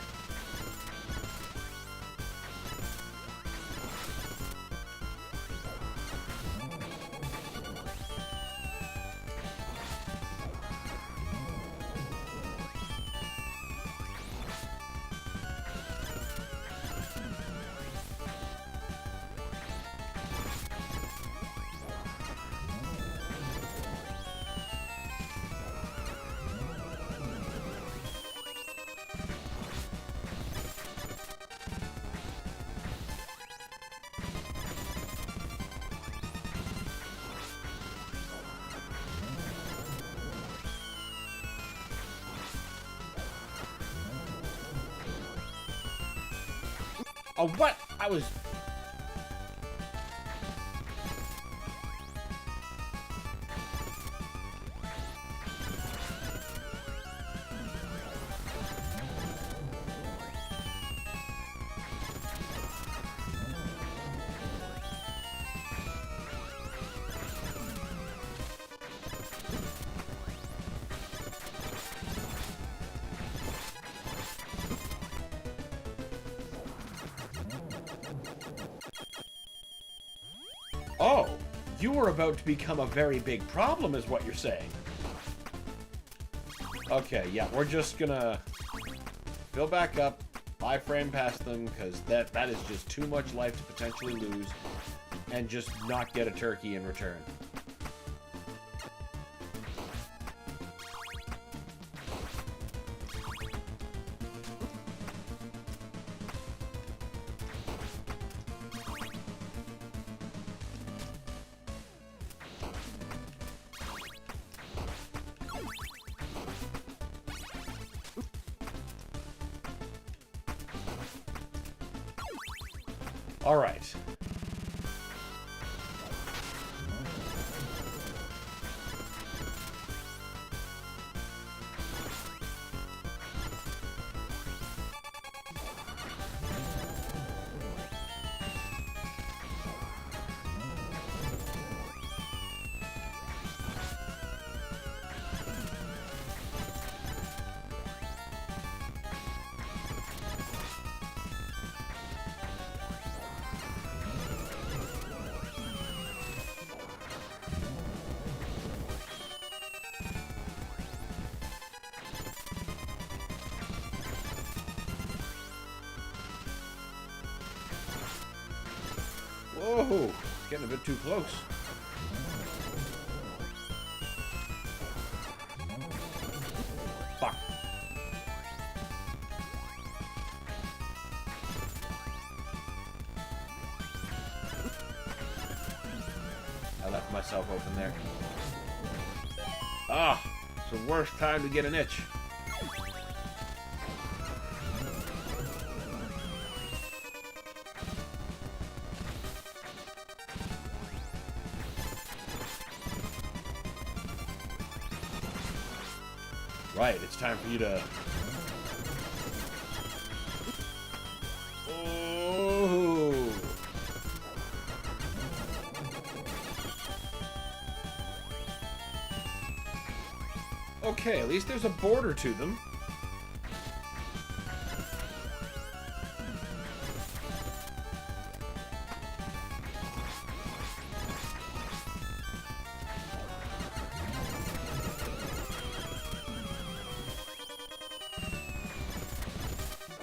Oh, what? I was... Oh, you were about to become a very big problem is what you're saying. Okay, yeah, we're just gonna fill back up, frame past them, because that is just too much life to potentially lose, and just not get a turkey in return. All right. Whoa, getting a bit too close. Fuck. I left myself open there. Ah, it's the worst time to get an itch. Right, it's time for you to... Oh! Okay, at least there's a border to them.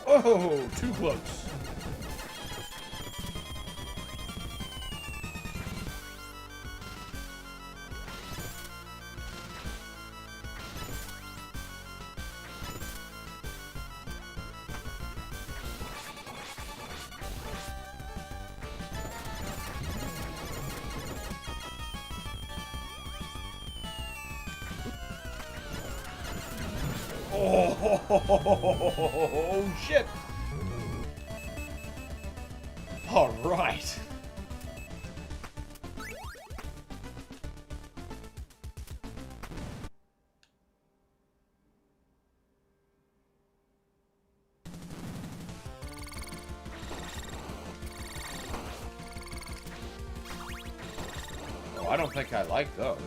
Oh, too close. Oh, shit. All right. Oh, I don't think I like those.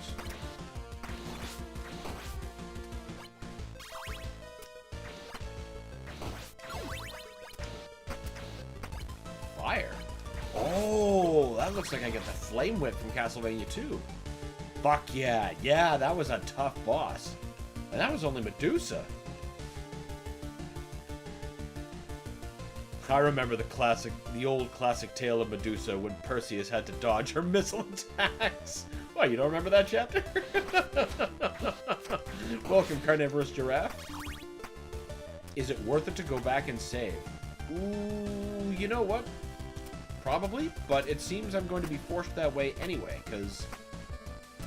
Fire. Oh, that looks like I get the flame whip from Castlevania 2. Fuck yeah. Yeah, that was a tough boss. And that was only Medusa. I remember the old classic tale of Medusa when Perseus had to dodge her missile attacks. Why, you don't remember that chapter? Welcome, Carnivorous Giraffe. Is it worth it to go back and save? Ooh, you know what? Probably, but it seems I'm going to be forced that way anyway, because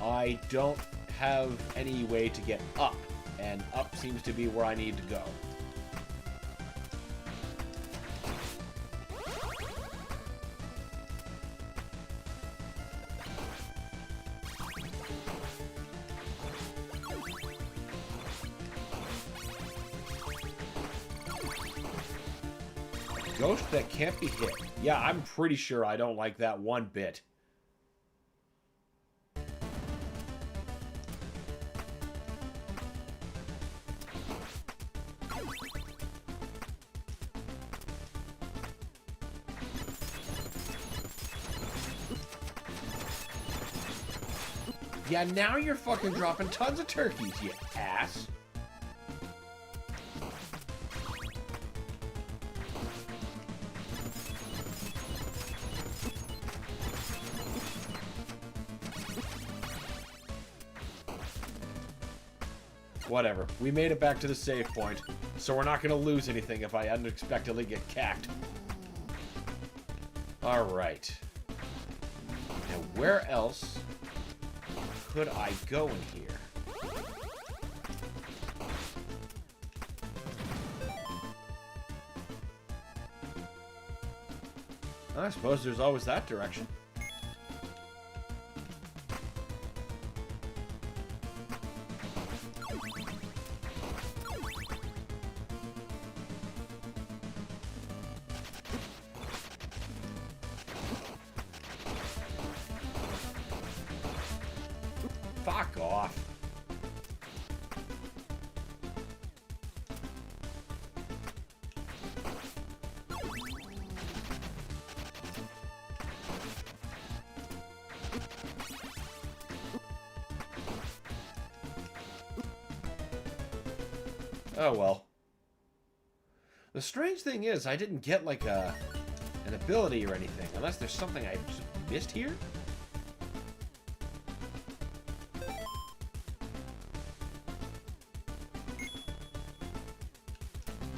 I don't have any way to get up, and up seems to be where I need to go. Ghost that can't be hit. Yeah, I'm pretty sure I don't like that one bit. Yeah, now you're fucking dropping tons of turkeys, you ass. Whatever. We made it back to the save point, so we're not going to lose anything if I unexpectedly get cacked. Alright. Now, where else could I go in here? I suppose there's always that direction. Fuck off. Oh well. The strange thing is, I didn't get like an ability or anything, unless there's something I just missed here.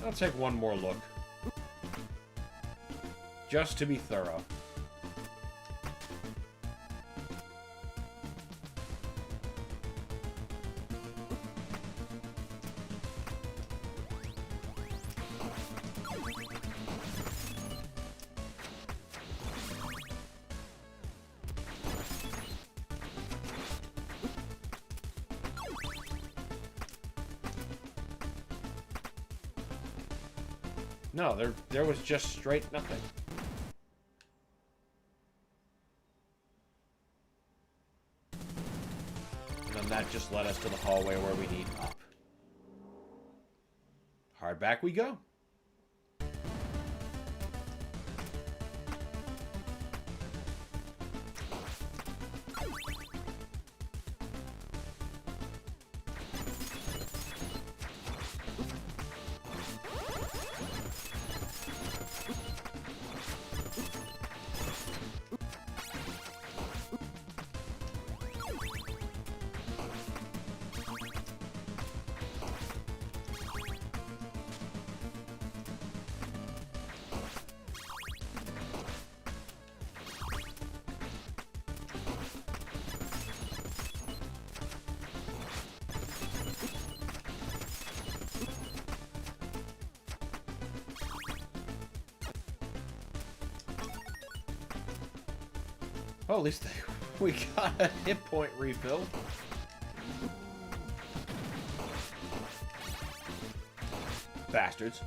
I'll take one more look. Just to be thorough. No, there was just straight nothing. And then that just led us to the hallway where we need up. Hard back we go. Oh, at least we got a hit point refill. Bastards.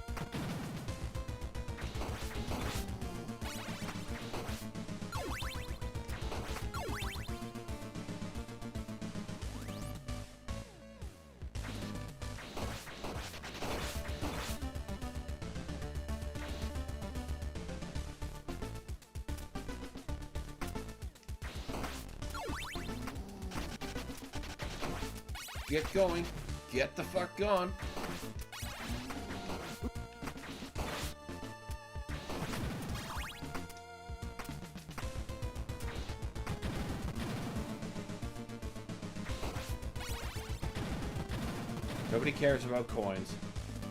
Get going. Get the fuck going. Nobody cares about coins.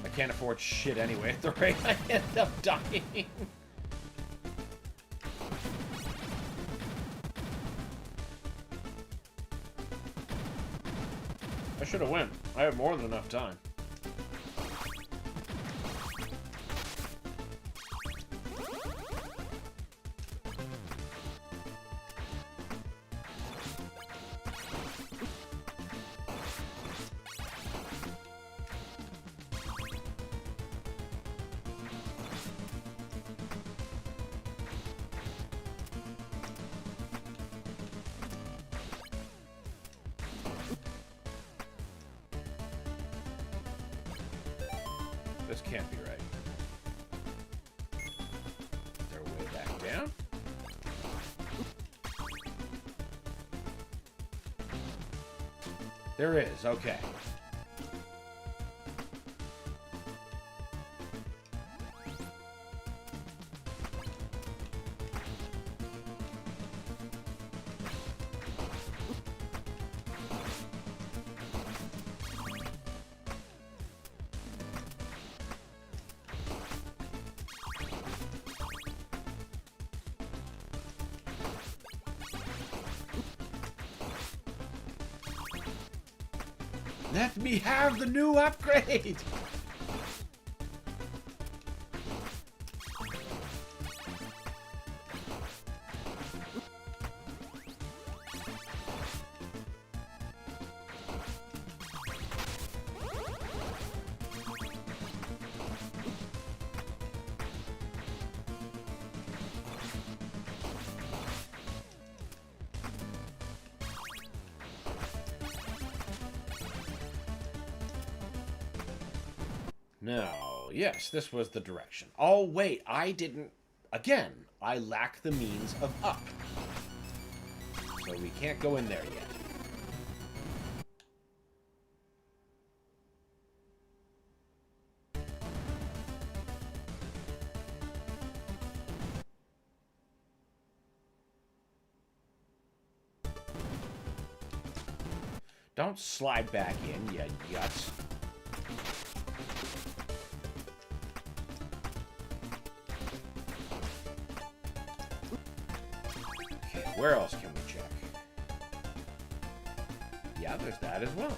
I can't afford shit anyway at the rate I end up dying. I should have went. I have more than enough time. This can't be right. Is there a way back down? There is, okay. Let me have the new upgrade! No, yes, this was the direction. Oh, wait, I didn't... Again, I lack the means of up. So we can't go in there yet. Don't slide back in, you yuts. Where else can we check? Yeah, there's that as well.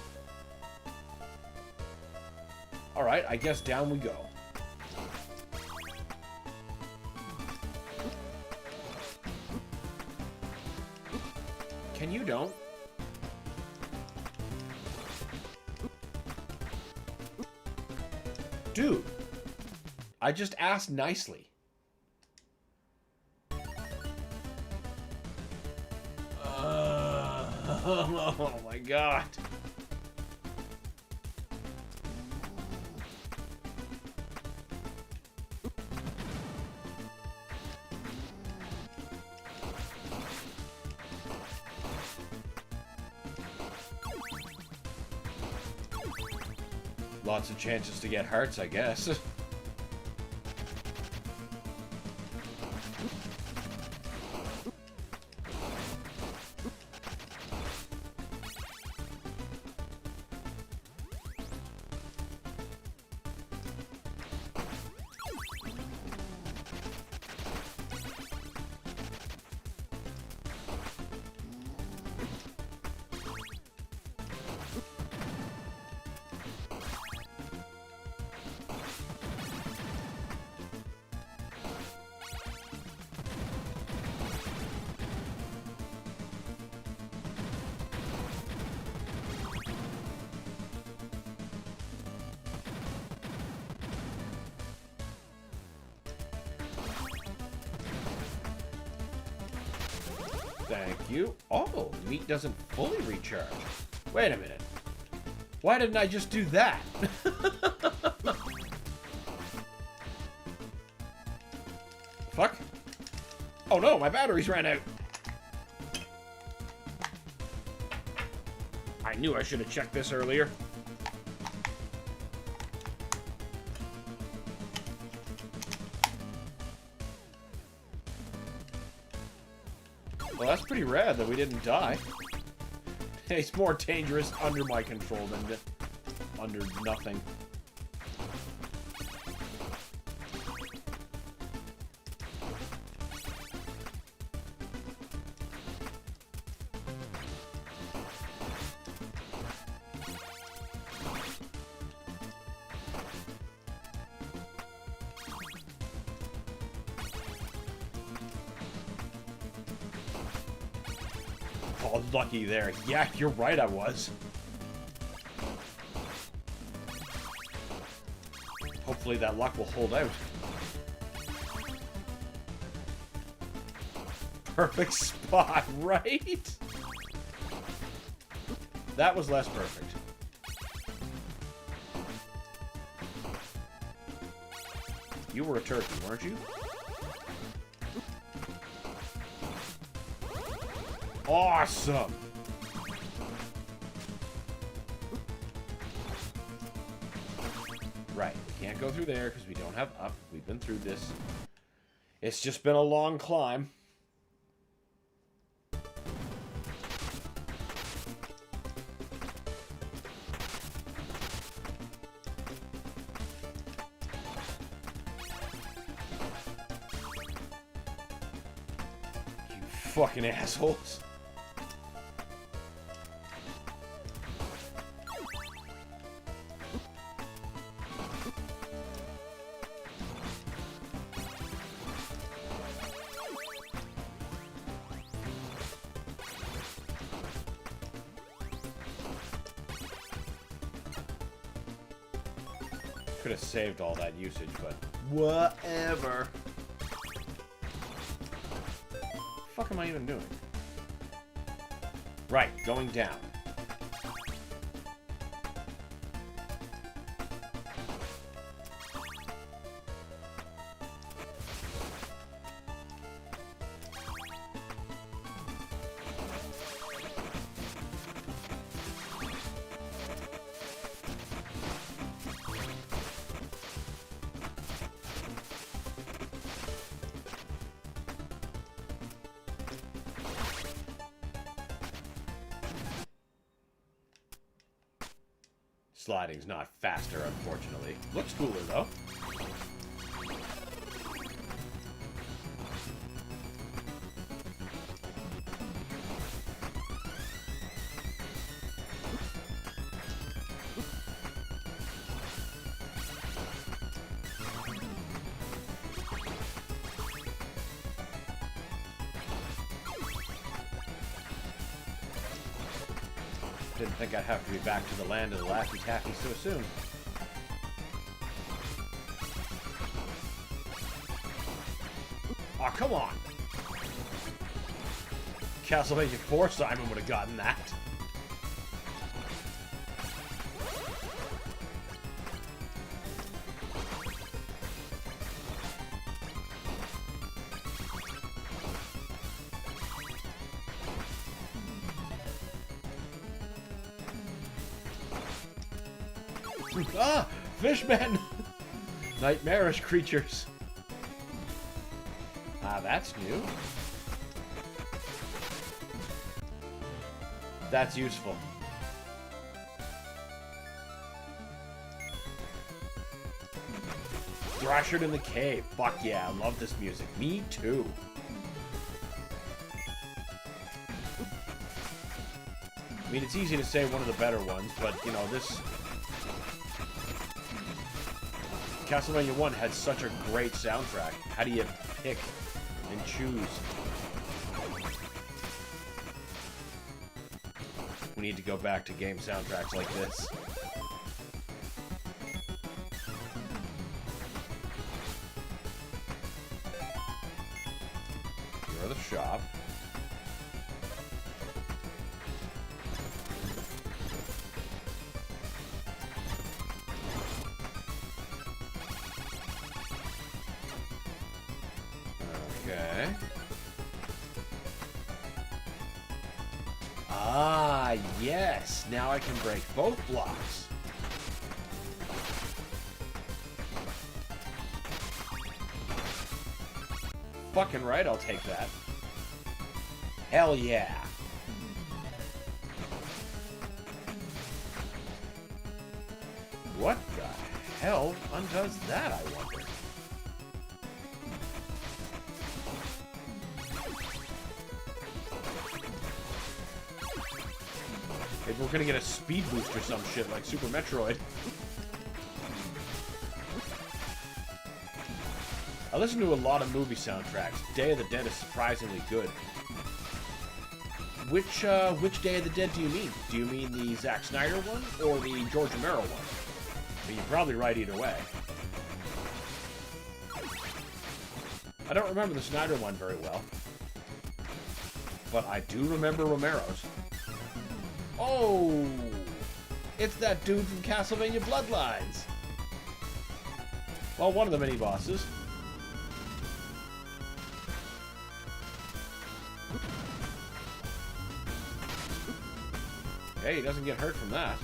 Alright, I guess down we go. Can you don't? Dude, I just asked nicely. Oh my god. Lots of chances to get hearts, I guess. Thank you. Oh, meat doesn't fully recharge. Wait a minute. Why didn't I just do that? Fuck. Oh no, my batteries ran out. I knew I should have checked this earlier. Well, that's pretty rad that we didn't die. It's more dangerous under my control than under nothing. Oh, lucky there. Yeah, you're right, I was. Hopefully that luck will hold out. Perfect spot, right? That was less perfect. You were a turkey, weren't you? Awesome! Right, we can't go through there because we don't have up. We've been through this. It's just been a long climb. You fucking assholes. Could have saved all that usage, but whatever. What the fuck am I even doing? Right, going down. Sliding's not faster, unfortunately. Looks cooler, though. Didn't think I'd have to be back to the land of the Laffy Taffy so soon. Aw, come on! Castlevania 4 Simon would have gotten that. Ah! Fishmen! Nightmarish creatures. Ah, that's new. That's useful. Thrasher in the cave. Fuck yeah, I love this music. Me too. I mean, it's easy to say one of the better ones, but, you know, this... Castlevania 1 had such a great soundtrack. How do you pick and choose? We need to go back to game soundtracks like this. You're the shop. Okay. Ah, yes. Now I can break both blocks. Fucking right, I'll take that. Hell yeah. What the hell undoes that, I wonder? Maybe we're gonna get a speed boost or some shit like Super Metroid. I listen to a lot of movie soundtracks. Day of the Dead is surprisingly good. Which Day of the Dead do you mean? Do you mean the Zack Snyder one or the George Romero one? I mean, you're probably right either way. I don't remember the Snyder one very well. But I do remember Romero's. Oh! It's that dude from Castlevania Bloodlines! Well, one of the mini-bosses. Hey, he doesn't get hurt from that.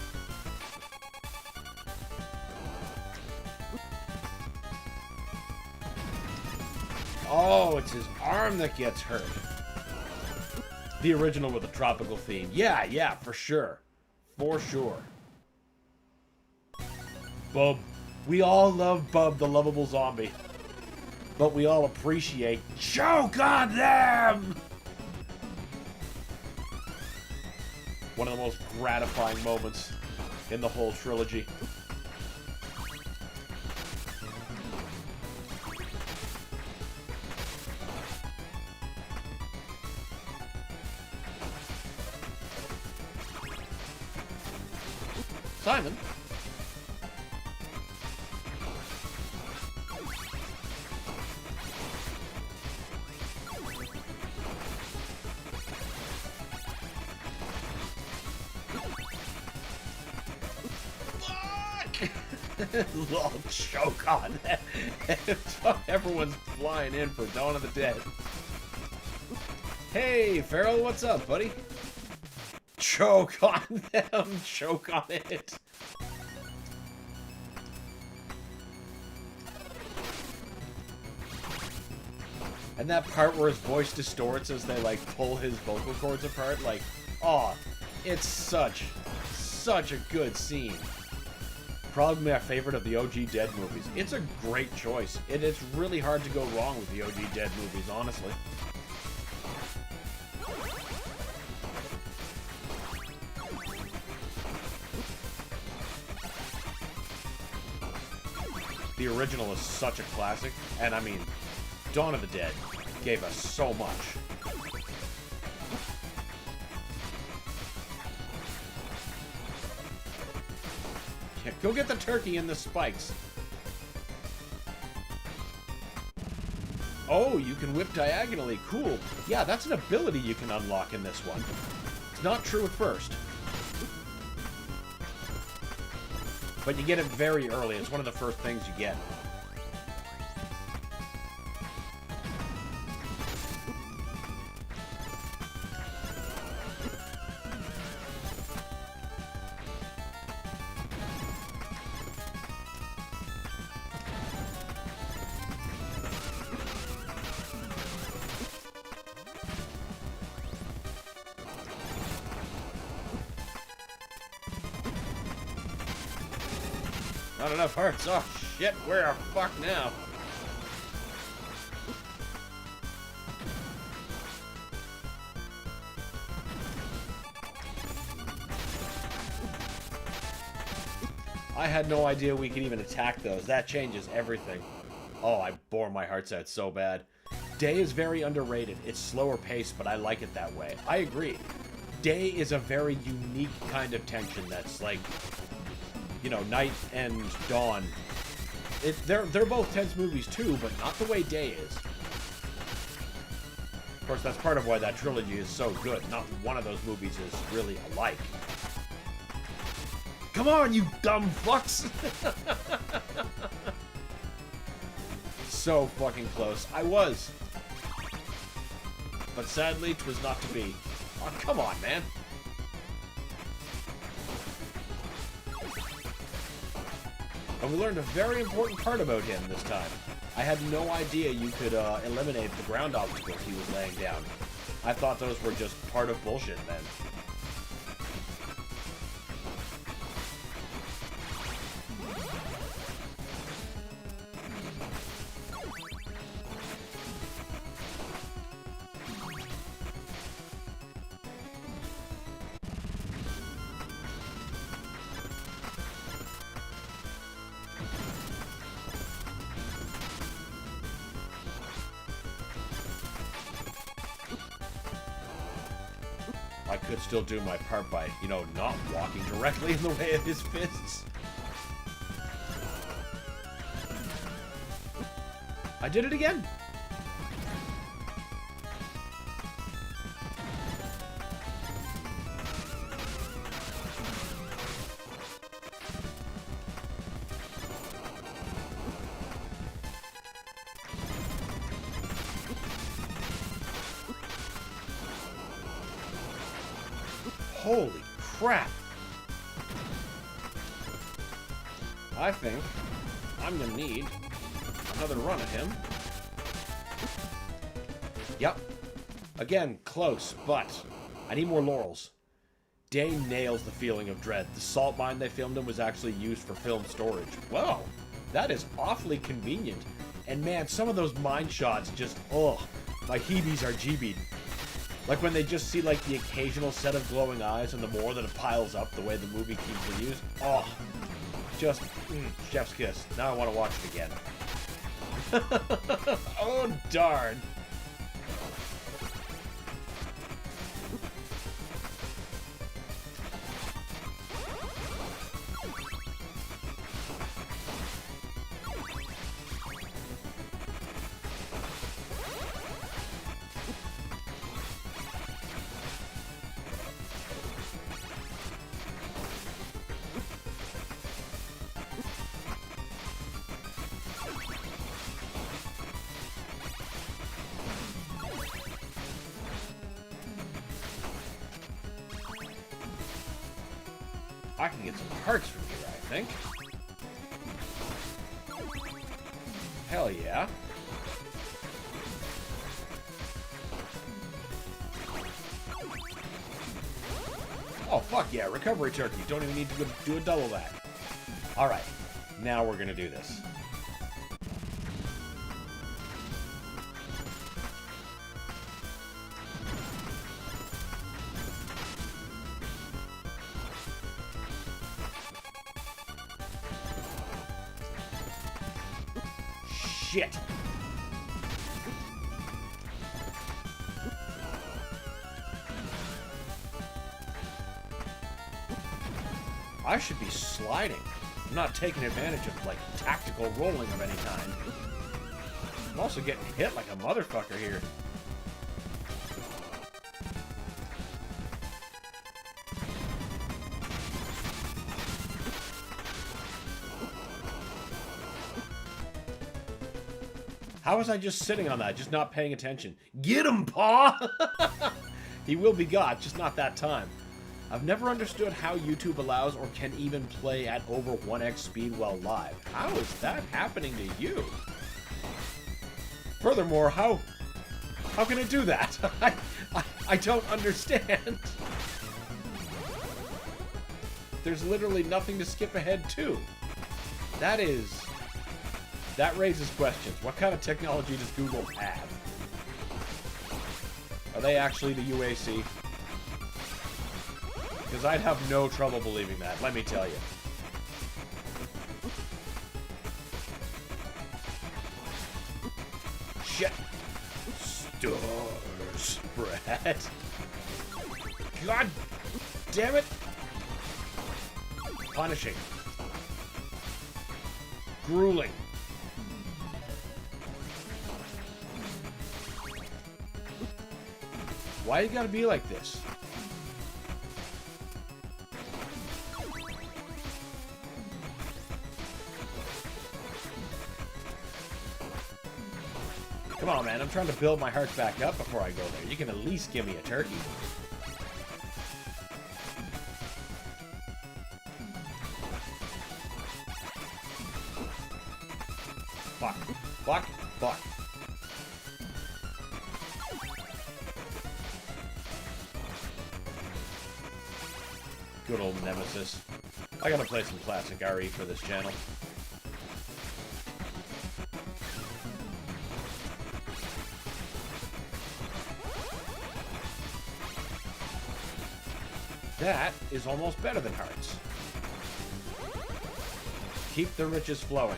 Oh, it's his arm that gets hurt. The original with the tropical theme. Yeah, for sure. For sure. Bub. We all love Bub, the lovable zombie. But we all appreciate choke on them! One of the most gratifying moments in the whole trilogy. Simon? Little choke on that. Everyone's flying in for Dawn of the Dead. Hey, Farrell, what's up, buddy? Choke on them. Choke on it. And that part where his voice distorts as they, like, pull his vocal cords apart, like, oh, it's such a good scene. Probably my favorite of the OG Dead movies. It's a great choice. It's really hard to go wrong with the OG Dead movies, honestly. The original is such a classic, and I mean, Dawn of the Dead gave us so much. Yeah, go get the turkey and the spikes. Oh, you can whip diagonally. Cool. Yeah, that's an ability you can unlock in this one. It's not true at first. But you get it very early. It's one of the first things you get. Not enough hearts. Oh, shit. We're fucked now. I had no idea we could even attack those. That changes everything. Oh, I bore my hearts out so bad. Day is very underrated. It's slower paced, but I like it that way. I agree. Day is a very unique kind of tension that's like, you know, Night and Dawn. They're both tense movies too, but not the way Day is. Of course, that's part of why that trilogy is so good. Not one of those movies is really alike. Come on, you dumb fucks! So fucking close. I was. But sadly, 'twas not to be. Oh, come on, man. And we learned a very important part about him this time. I had no idea you could eliminate the ground obstacles he was laying down. I thought those were just part of bullshit then. I could still do my part by, you know, not walking directly in the way of his fists. I did it again! Holy crap. I think I'm gonna need another run at him. Yep. Again, close, but I need more laurels. Day nails the feeling of dread. The salt mine they filmed in was actually used for film storage. Wow, that is awfully convenient. And man, some of those mine shots just, oh, my heebies are GB'd. Like when they just see like the occasional set of glowing eyes and the more that it piles up the way the movie keeps it used. Oh, just, chef's kiss. Now I want to watch it again. Oh, darn. I can get some hearts from here, I think. Hell yeah. Oh, fuck yeah. Recovery turkey. Don't even need to do a double that. Alright. Now we're gonna do this. Shit. I should be sliding. I'm not taking advantage of, like, tactical rolling of any kind. I'm also getting hit like a motherfucker here. How was I just sitting on that, just not paying attention? Get him, paw! He will be got, just not that time. I've never understood how YouTube allows or can even play at over 1x speed while live. How is that happening to you? Furthermore, how can it do that? I don't understand. There's literally nothing to skip ahead to. That raises questions. What kind of technology does Google have? Are they actually the UAC? Because I'd have no trouble believing that, let me tell you. Shit. Star spread. God damn it. Punishing. Grueling. Why you gotta be like this? Come on, man. I'm trying to build my hearts back up before I go there. You can at least give me a turkey. Fuck. Fuck. Fuck. Good old Nemesis. I gotta play some classic RE for this channel. That is almost better than hearts. Keep the riches flowing.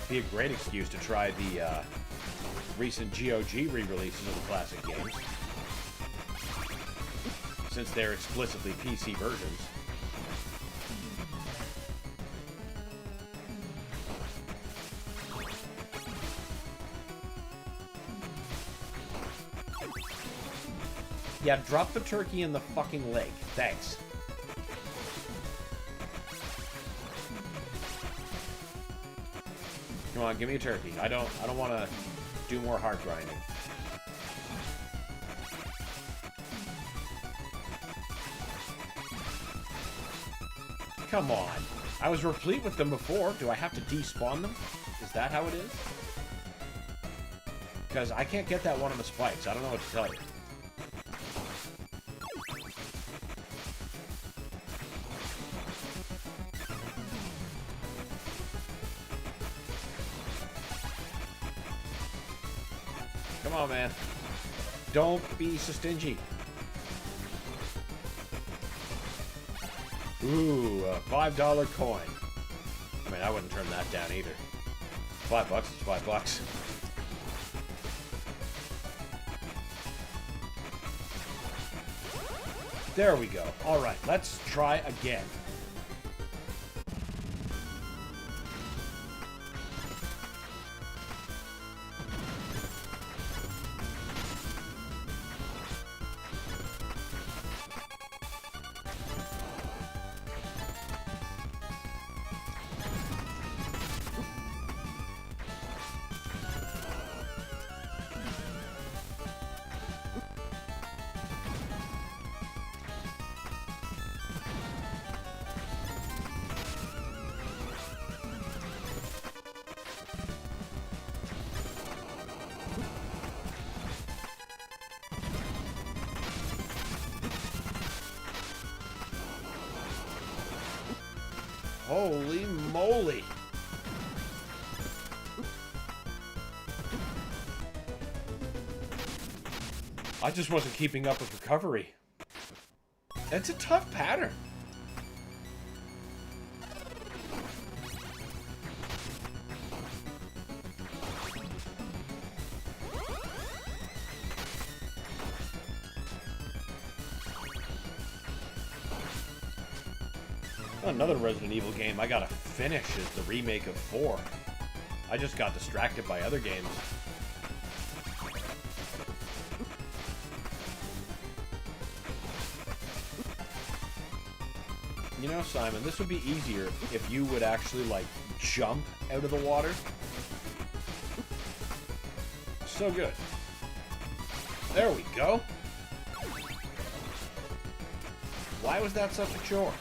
Be a great excuse to try the recent GOG re-releases of the classic games, since they're explicitly PC versions. Yeah, drop the turkey in the fucking lake. Thanks. Come on, give me a turkey. I don't want to do more heart grinding. Come on. I was replete with them before. Do I have to despawn them? Is that how it is? Because I can't get that one on the spikes. I don't know what to tell you. Come on, man. Don't be so stingy. Ooh, a $5 coin. I mean, I wouldn't turn that down either. $5 is $5. There we go. All right, let's try again. Holy moly! I just wasn't keeping up with recovery. It's a tough pattern. Another Resident Evil game I gotta finish is the remake of 4. I just got distracted by other games. You know, Simon, this would be easier if you would actually, like, jump out of the water. So good. There we go. Why was that such a chore?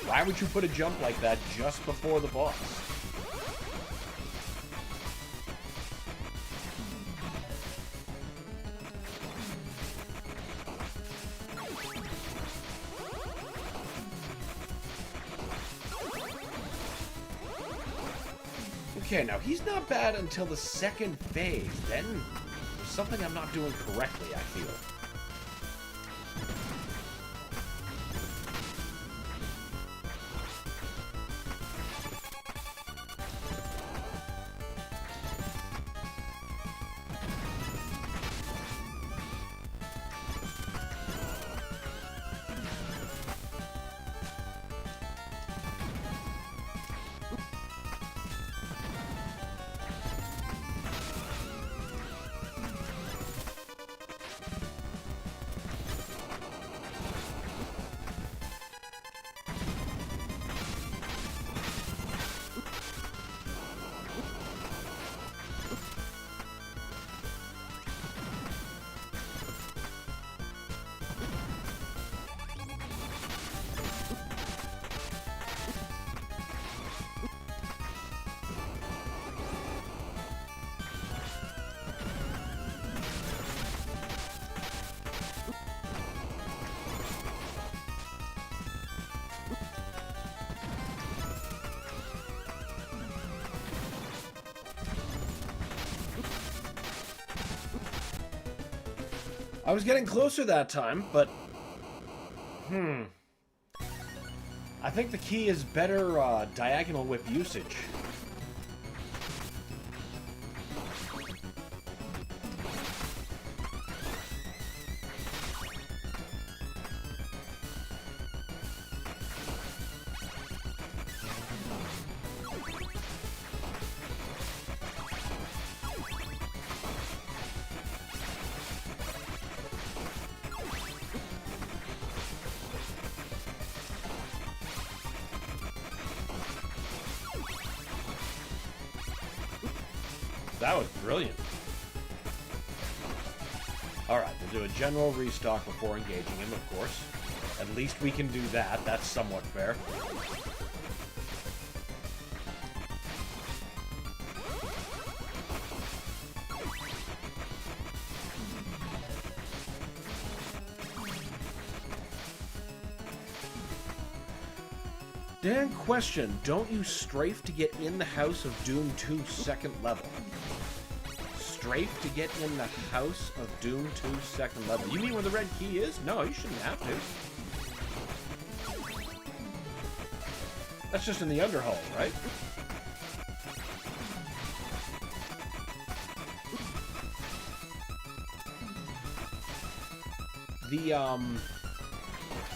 Why would you put a jump like that just before the boss? Okay, now he's not bad until the second phase. Then there's something I'm not doing correctly, I feel. I was getting closer that time, but... I think the key is better diagonal whip usage. That was brilliant. Alright, we'll do a general restock before engaging him, of course. At least we can do that. That's somewhat fair. Dan, question. Don't you strafe to get in the House of Doom 2 second level? Strafe to get in the House of Doom 2 second level. You mean where the red key is? No, you shouldn't have to. That's just in the Underhull, right?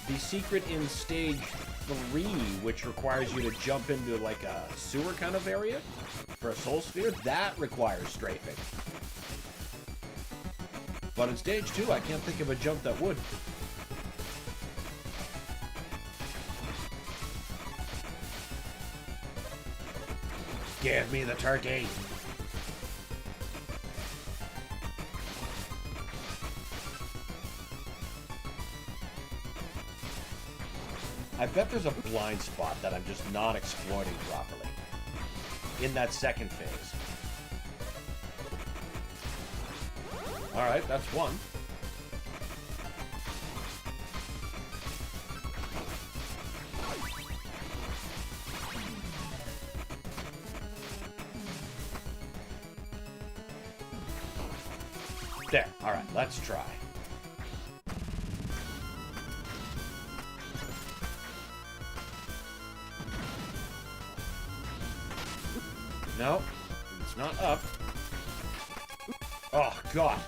The secret in stage 3, which requires you to jump into like a sewer kind of area for a soul sphere, that requires strafing. But in stage 2, I can't think of a jump that would. Give me the turkey! I bet there's a blind spot that I'm just not exploiting properly in that second phase. Alright, that's one. There. Alright, let's try. No, it's not up. Oh, God.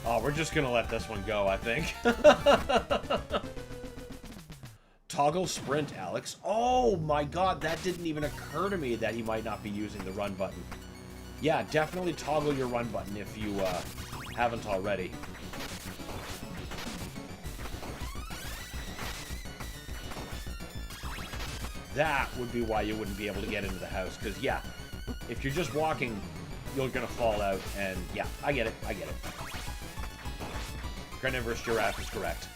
Oh, we're just gonna let this one go, I think. Toggle sprint, Alex. Oh my God, that didn't even occur to me that he might not be using the run button. Yeah, definitely toggle your run button if you haven't already. That would be why you wouldn't be able to get into the house, because, yeah, if you're just walking, you're gonna fall out, and, yeah, I get it, I get it. Carnivorous giraffe is correct.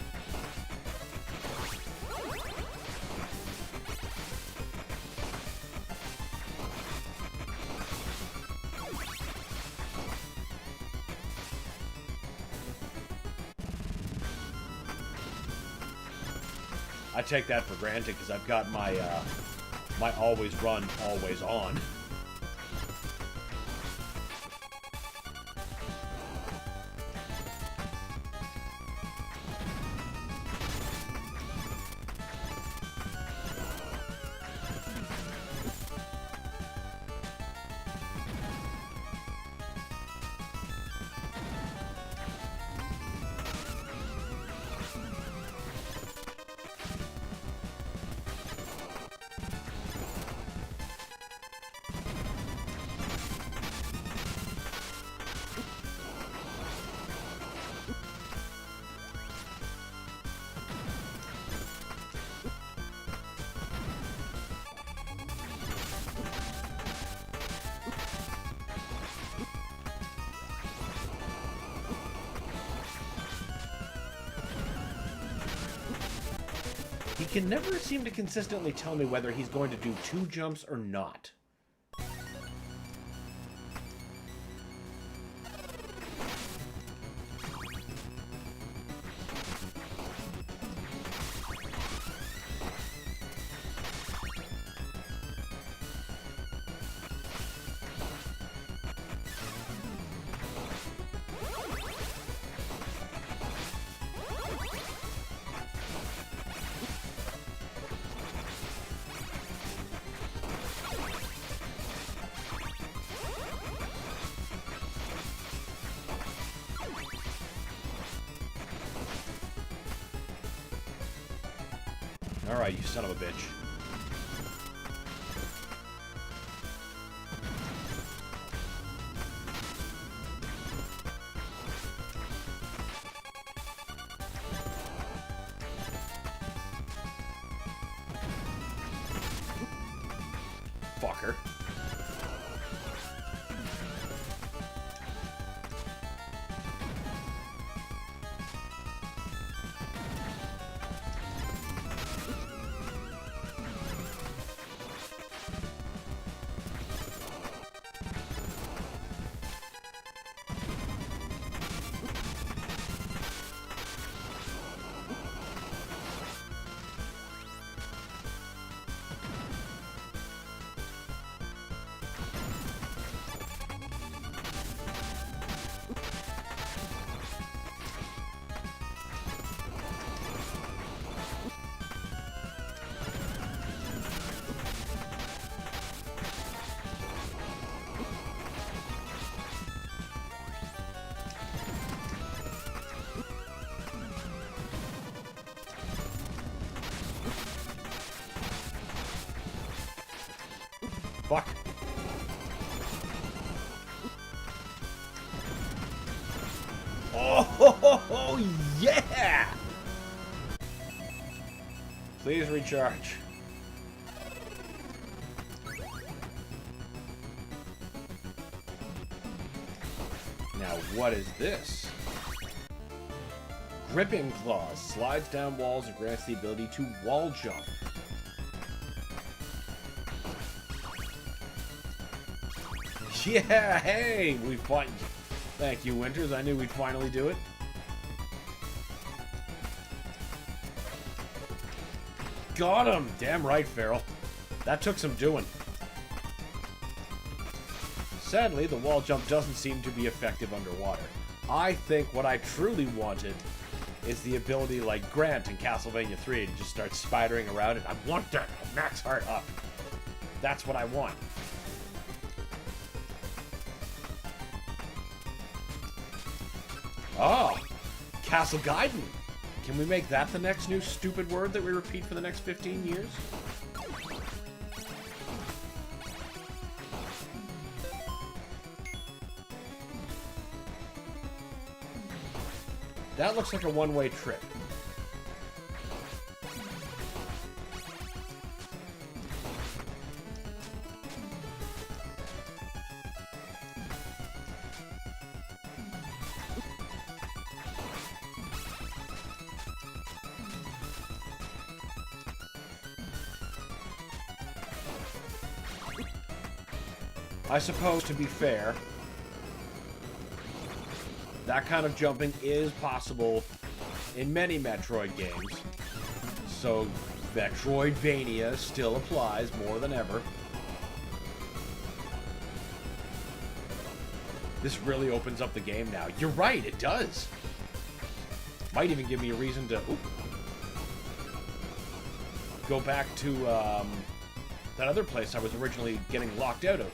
I take that for granted because I've got my my always run, always on. He can never seem to consistently tell me whether he's going to do 2 jumps or not. Alright, you son of a bitch. fucker. Fuck. Oh, yeah! Please recharge. Now, what is this? Gripping Claws. Slides down walls and grants the ability to wall jump. Yeah, hey! We fight. Thank you, Winters. I knew we'd finally do it. Got him! Damn right, Farrell. That took some doing. Sadly, the wall jump doesn't seem to be effective underwater. I think what I truly wanted is the ability like Grant in Castlevania 3 to just start spidering around it. I want that max heart up. That's what I want. Oh, Castle Gaiden. Can we make that the next new stupid word that we repeat for the next 15 years? That looks like a one-way trip. I suppose, to be fair, that kind of jumping is possible in many Metroid games, so Metroidvania still applies more than ever. This really opens up the game now. You're right, it does. Might even give me a reason to go back to that other place I was originally getting locked out of.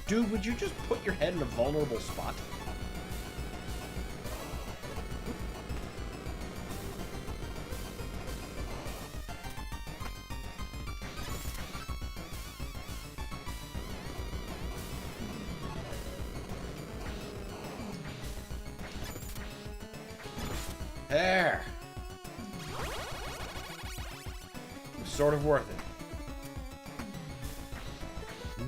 Dude, would you just put your head in a vulnerable spot? There. Sort of worth it.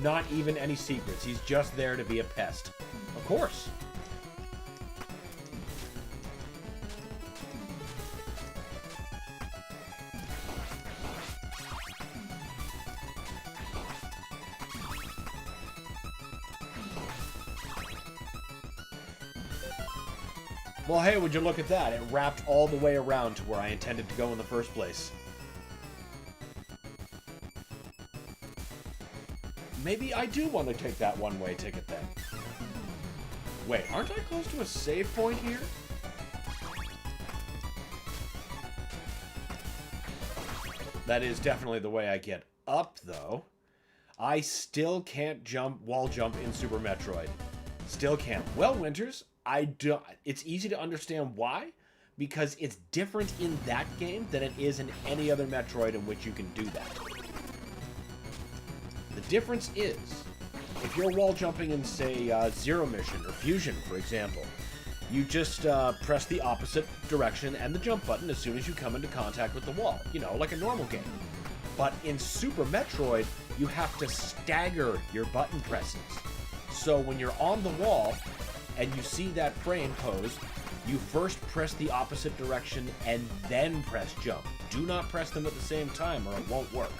Not even any secrets. He's just there to be a pest. Of course. Well, hey, would you look at that? It wrapped all the way around to where I intended to go in the first place. Maybe I do want to take that one-way ticket then. Wait, aren't I close to a save point here? That is definitely the way I get up, though. I still can't wall jump in Super Metroid. Still can't. Well, Winters, it's easy to understand why. Because it's different in that game than it is in any other Metroid in which you can do that. The difference is, if you're wall jumping in, say, Zero Mission or Fusion, for example, you just press the opposite direction and the jump button as soon as you come into contact with the wall. You know, like a normal game. But in Super Metroid, you have to stagger your button presses. So when you're on the wall and you see that frame pose, you first press the opposite direction and then press jump. Do not press them at the same time or it won't work.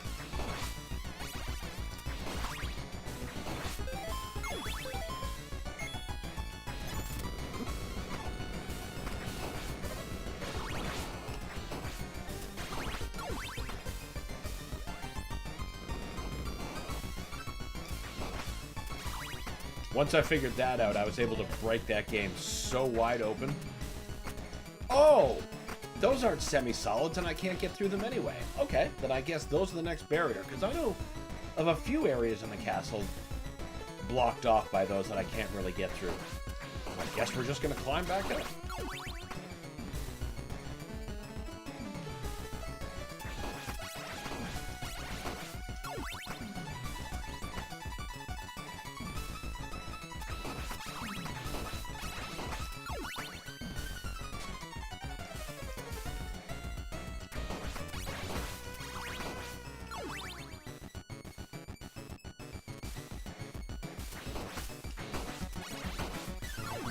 Once I figured that out, I was able to break that game so wide open. Oh! Those aren't semi-solids and I can't get through them anyway. Okay, then I guess those are the next barrier, because I know of a few areas in the castle blocked off by those that I can't really get through. I guess we're just going to climb back up.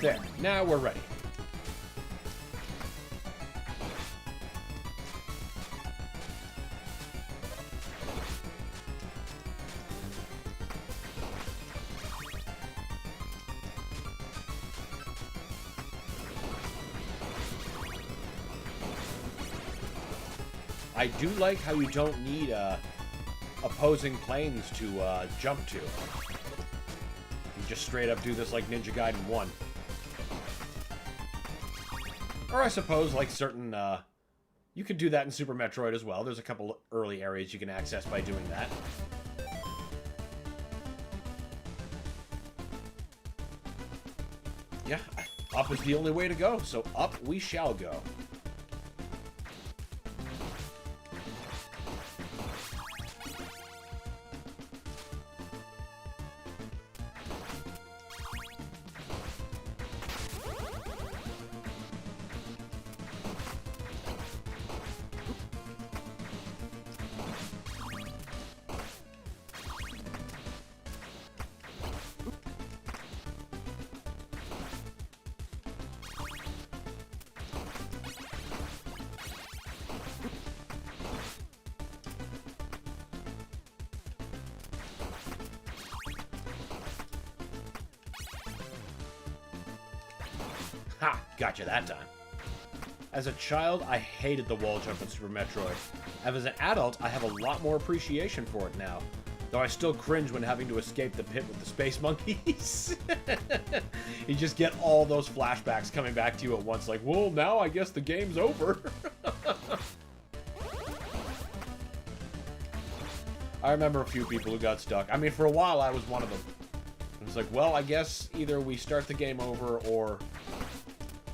There, now we're ready. I do like how you don't need opposing planes to jump to. You just straight up do this like Ninja Gaiden 1. Or I suppose, like certain, you could do that in Super Metroid as well. There's a couple early areas you can access by doing that. Yeah, up is the only way to go, so up we shall go. Ha! Gotcha that time. As a child, I hated the wall jump in Super Metroid. And as an adult, I have a lot more appreciation for it now. Though I still cringe when having to escape the pit with the space monkeys. You just get all those flashbacks coming back to you at once, like, well, now I guess the game's over. I remember a few people who got stuck. I mean, for a while, I was one of them. It was like, well, I guess either we start the game over or...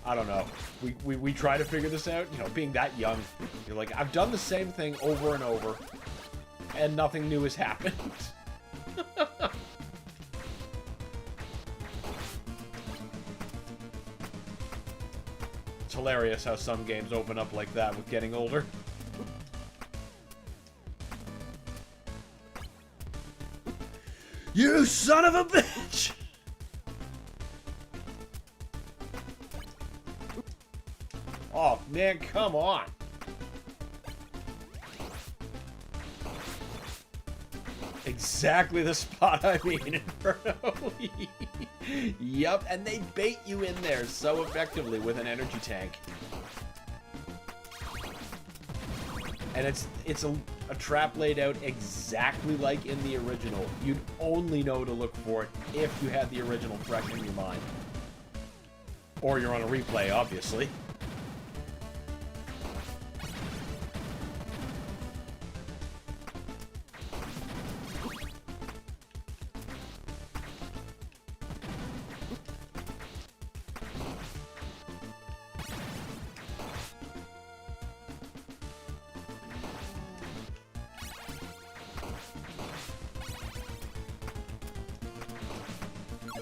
I don't know. We try to figure this out. You know, being that young, you're like, I've done the same thing over and over, and nothing new has happened. It's hilarious how some games open up like that with getting older. You son of a bitch! Oh, man, come on. Exactly the spot I mean, Inferno. Yup, and they bait you in there so effectively with an energy tank. And it's a trap laid out exactly like in the original. You'd only know to look for it if you had the original fresh in your mind. Or you're on a replay, obviously.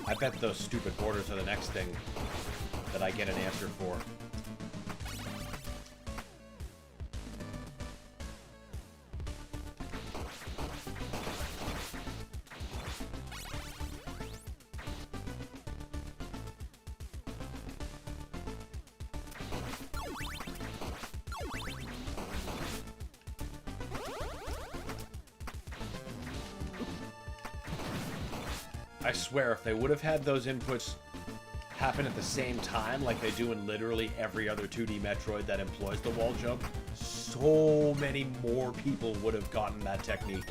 I bet those stupid borders are the next thing that I get an answer for. I swear, if they would have had those inputs happen at the same time, like they do in literally every other 2D Metroid that employs the wall jump, so many more people would have gotten that technique.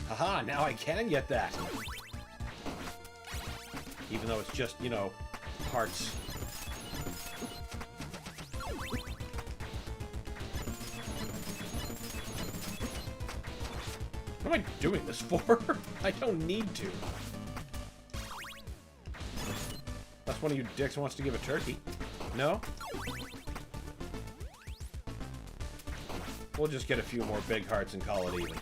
Haha, now I can get that. Even though it's just, you know, hearts. What am I doing this for? I don't need to. Unless one of you dicks wants to give a turkey. No? We'll just get a few more big hearts and call it even.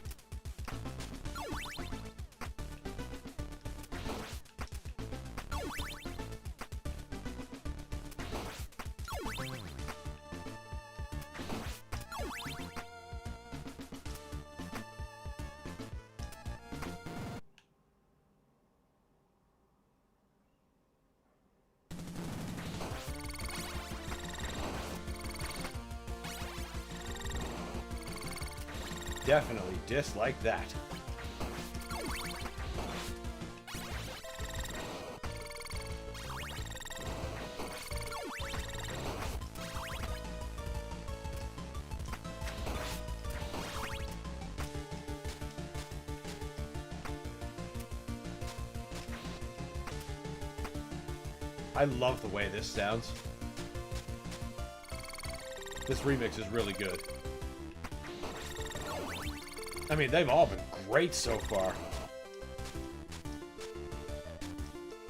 Definitely dislike that. I love the way this sounds. This remix is really good. I mean, they've all been great so far.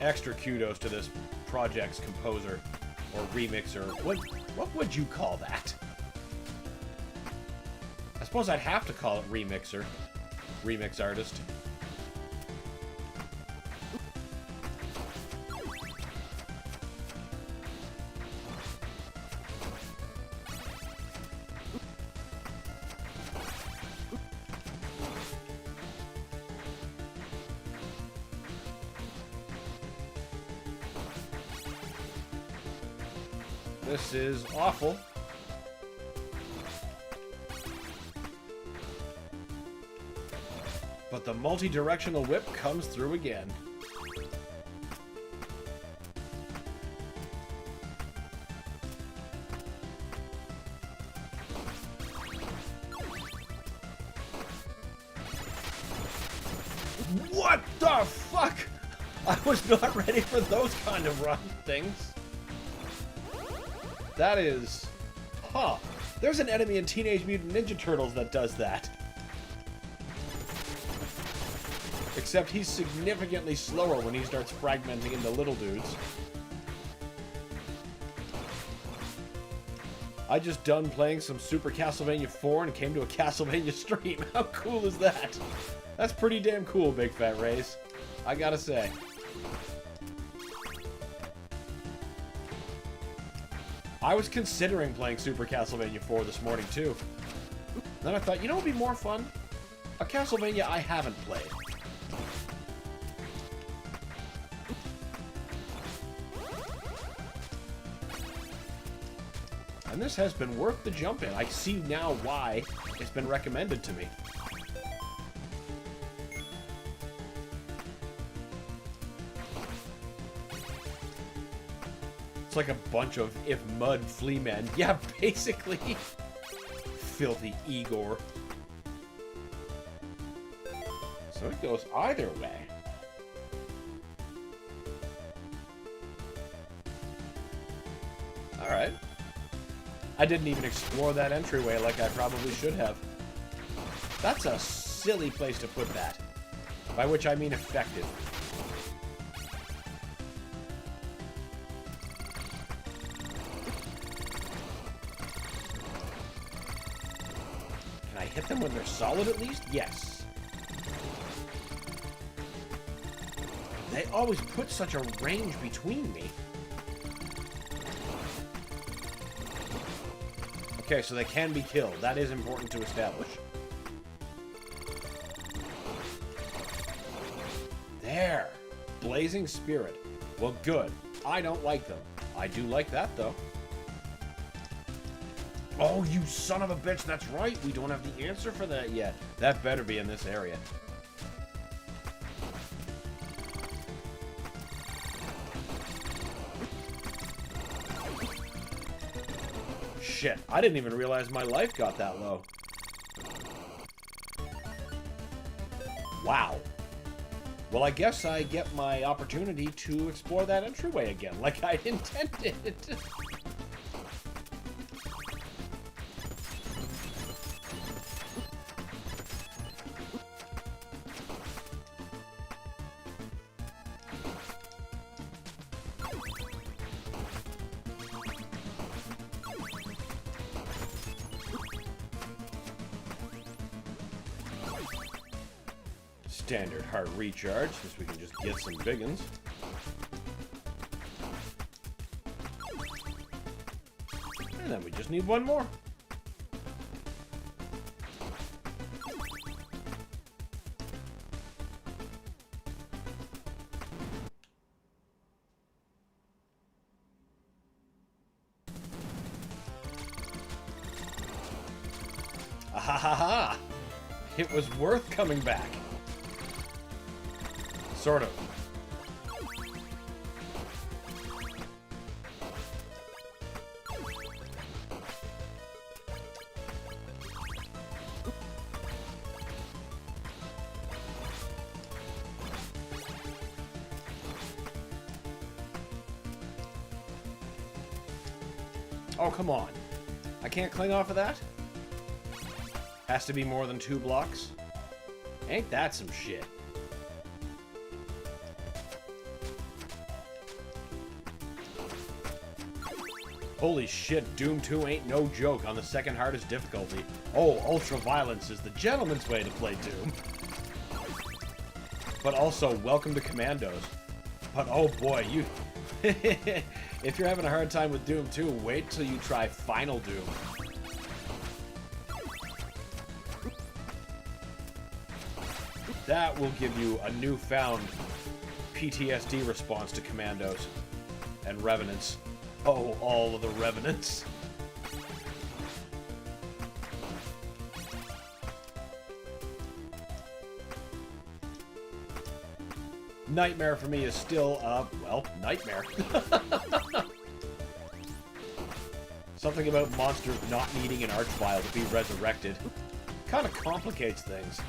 Extra kudos to this project's composer, or remixer. What would you call that? I suppose I'd have to call it remixer. Remix artist. This is awful. But the multi-directional whip comes through again. What the fuck? I was not ready for those kind of run things. That is... Huh. There's an enemy in Teenage Mutant Ninja Turtles that does that. Except he's significantly slower when he starts fragmenting into little dudes. I just done playing some Super Castlevania 4 and came to a Castlevania stream. How cool is that? That's pretty damn cool, Big Fat Rays. I gotta say. I was considering playing Super Castlevania 4 this morning, too. Then I thought, you know what would be more fun? A Castlevania I haven't played. And this has been worth the jump in. I see now why it's been recommended to me. Like a bunch of if mud flea men. Yeah, basically. Filthy Igor. So it goes either way. Alright. I didn't even explore that entryway like I probably should have. That's a silly place to put that. By which I mean effective. Hit them when they're solid at least? Yes. They always put such a range between me. Okay, so they can be killed. That is important to establish. there. Blazing Spirit. Well, good. I don't like them. I do like that, though. Oh, you son of a bitch. That's right. We don't have the answer for that yet. That better be in this area. Shit. I didn't even realize my life got that low. Wow. Well, I guess I get my opportunity to explore that entryway again, like I intended. Standard heart recharge, since we can just get some big ones. And then we just need one more. Ahahaha! It was worth coming back. Sort of. Oh, come on. I can't cling off of that? Has to be more than 2 blocks? Ain't that some shit? Holy shit, Doom 2 ain't no joke on the second hardest difficulty. Oh, ultra-violence is the gentleman's way to play Doom. But also, welcome to Commandos. But oh boy, you... if you're having a hard time with Doom 2, wait till you try Final Doom. That will give you a newfound PTSD response to Commandos and Revenants. Oh, all of the Revenants. Nightmare for me is still, well, nightmare. Something about monsters not needing an archvile to be resurrected kind of complicates things.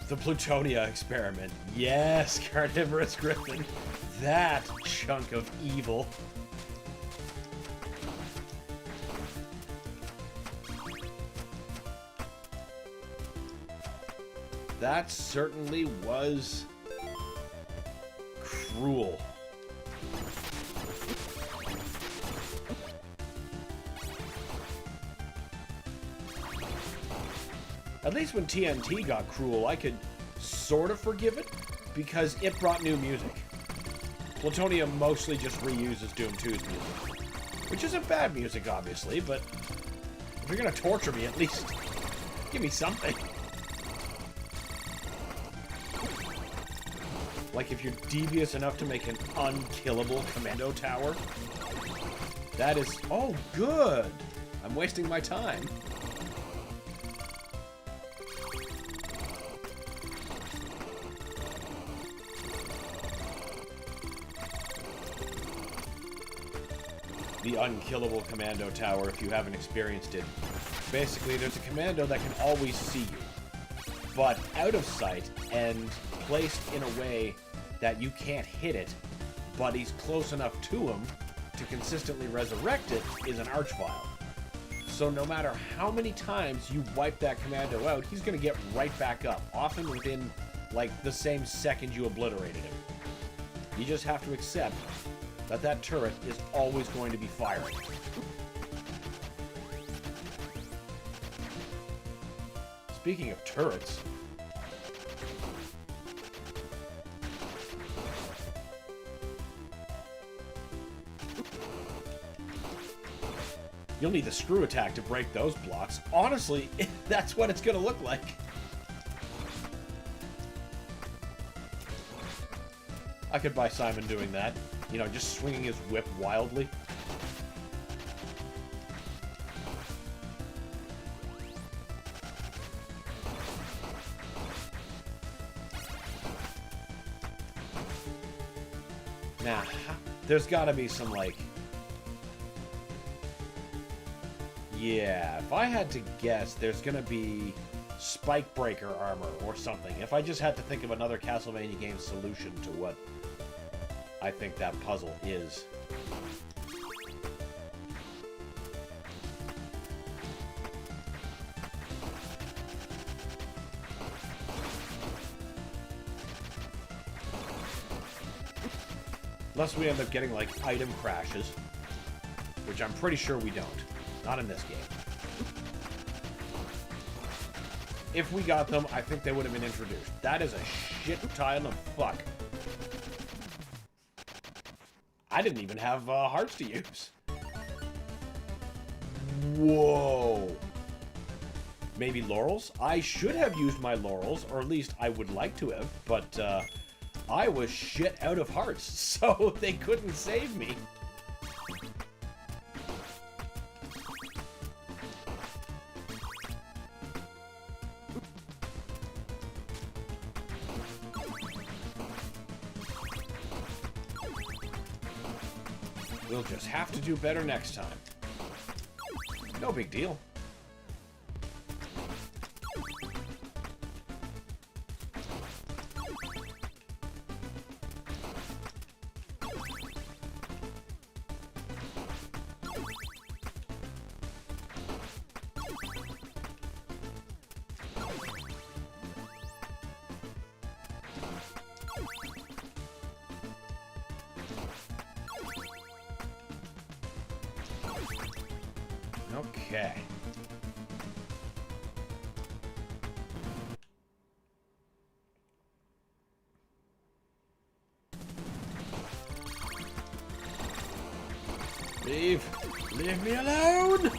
The Plutonia experiment. Yes, Carnivorous Griffin. That chunk of evil. That certainly was cruel. At least when TNT got cruel, I could sort of forgive it, because it brought new music. Plutonia mostly just reuses Doom 2's music. Which isn't bad music, obviously, but if you're gonna torture me, at least give me something. Like if you're devious enough to make an unkillable commando tower. That is... oh, good! I'm wasting my time. The unkillable commando tower, if you haven't experienced it. Basically, there's a commando that can always see you, but out of sight and placed in a way that you can't hit it, but he's close enough to him to consistently resurrect it, is an archvile. So no matter how many times you wipe that commando out, he's going to get right back up, often within, like, the same second you obliterated him. You just have to accept that that turret is always going to be firing. Speaking of turrets, You'll need the screw attack to break those blocks. Honestly, that's what it's gonna look like. I could buy Simon doing that. You know, just swinging his whip wildly. Now, there's gotta be some, like... Yeah, if I had to guess, there's gonna be spike breaker armor or something. If I just had to think of another Castlevania game solution to what I think that puzzle is. Unless we end up getting, like, item crashes. Which I'm pretty sure we don't. Not in this game. If we got them, I think they would have been introduced. That is a shit ton of fuck. I didn't even have hearts to use. Whoa. Maybe laurels? I should have used my laurels, or at least I would like to have, but I was shit out of hearts, so they couldn't save me. We'll just have to do better next time. No big deal. Okay. Leave me alone!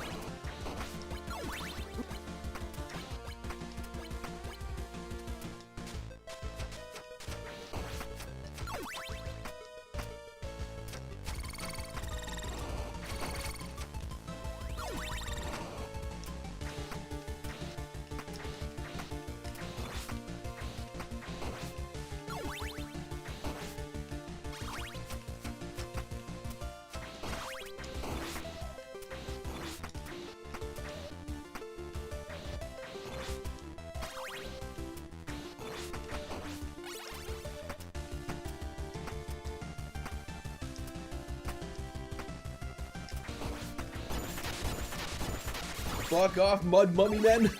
Fuck off, mud mummy men!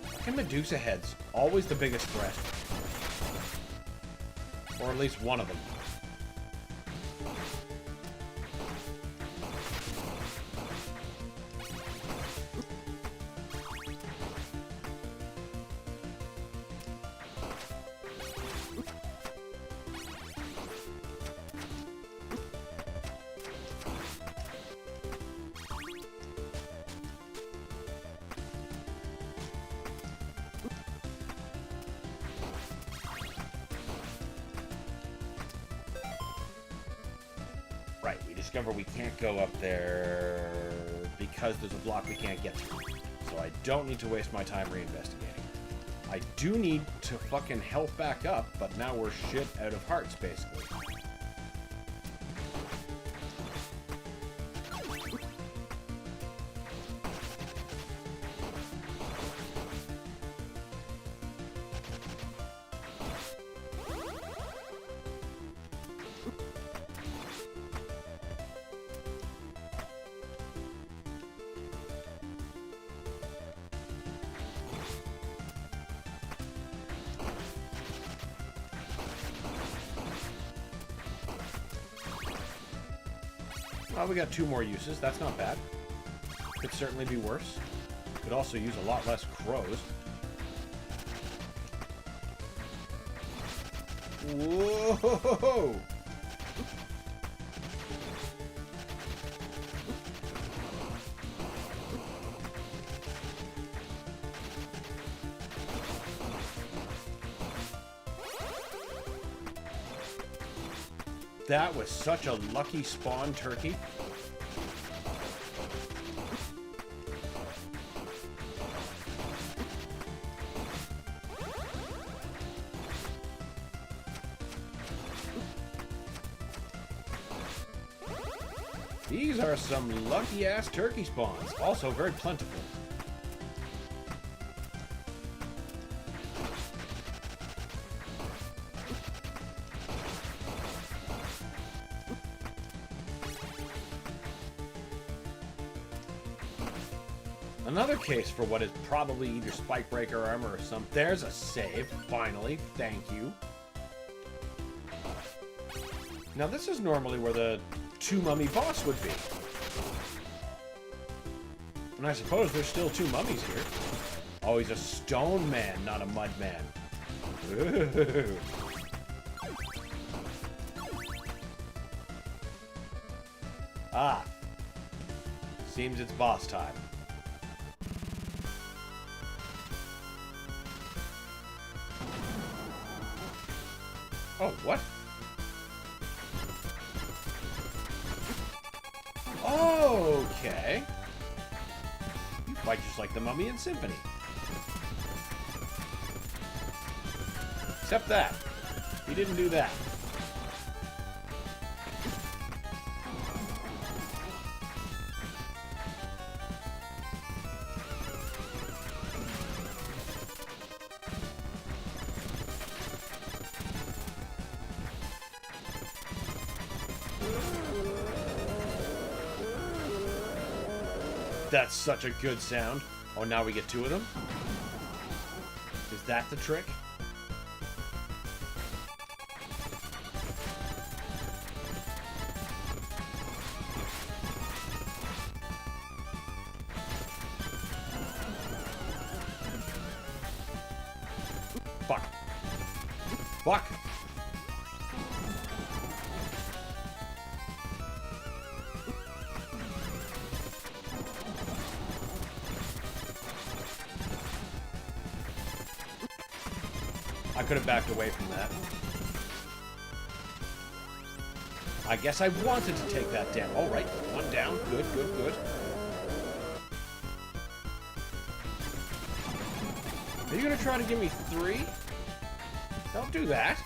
Fucking Medusa heads, always the biggest threat. Or at least one of them. Right, we discover we can't go up there because there's a block we can't get through. So I don't need to waste my time reinvestigating. I do need to fucking health back up, but now we're shit out of hearts, basically. Well, we got 2 more uses. That's not bad. Could certainly be worse. Could also use a lot less crows. Whoa! That was such a lucky spawn turkey. These are some lucky-ass turkey spawns. Also very plentiful. Another case for what is probably either spike breaker armor or something. There's a save, finally. Thank you. Now this is normally where the two mummy boss would be. And I suppose there's still two mummies here. Oh, he's a stone man, not a mud man. Ooh. Ah. Seems it's boss time. Oh, what? Okay. You fight just like the mummy in Symphony. Except that. He didn't do that. That's such a good sound. Oh, now we get two of them? Is that the trick? Fuck. Fuck. I could have backed away from that. I guess I wanted to take that down. All right, one down. Good, good, good. Are you going to try to give me three? Don't do that.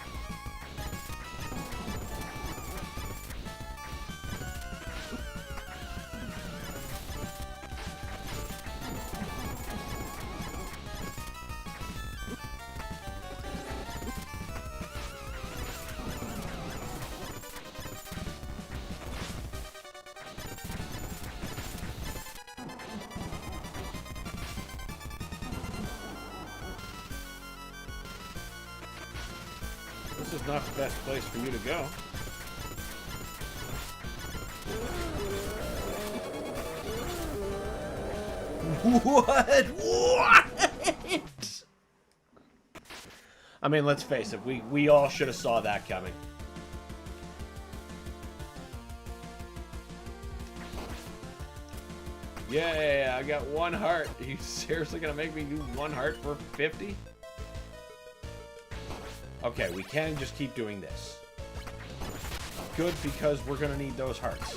This is not the best place for you to go. What? What? I mean, let's face it, we all should have saw that coming. Yeah, I got 1 heart. Are you seriously gonna make me do 1 heart for 50? Okay, we can just keep doing this. Good, because we're gonna need those hearts.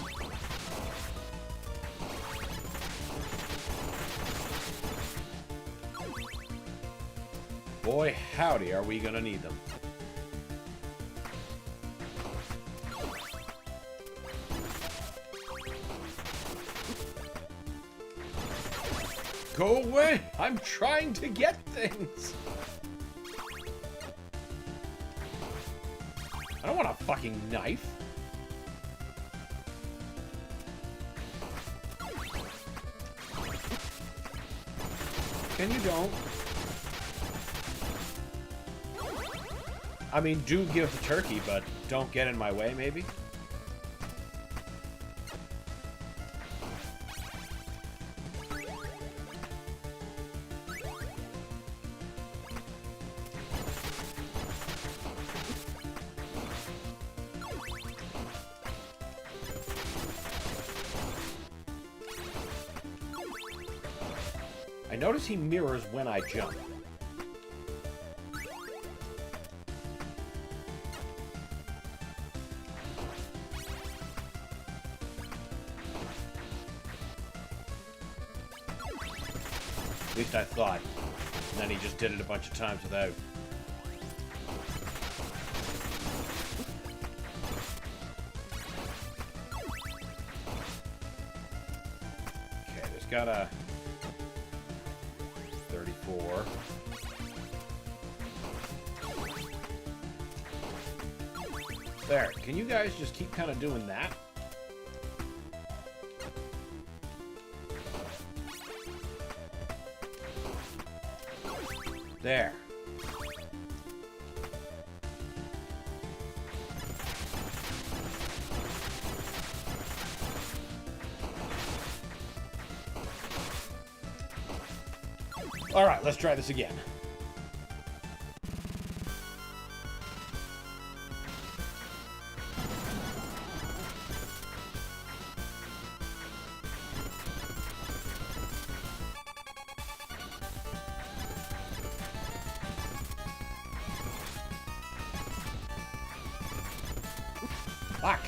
Boy, howdy, are we gonna need them. Go away! I'm trying to get things! I don't want a fucking knife. Can you don't? I mean, do give the turkey, but don't get in my way, maybe? I notice he mirrors when I jump. At least I thought. And then he just did it a bunch of times without. Okay, there's got a 34. There. Can you guys just keep kind of doing that? There. All right, let's try this again. Fuck.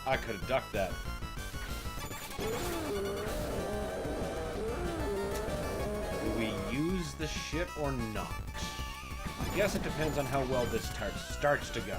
I could have ducked that. Do we use the ship or not? I guess it depends on how well this starts to go.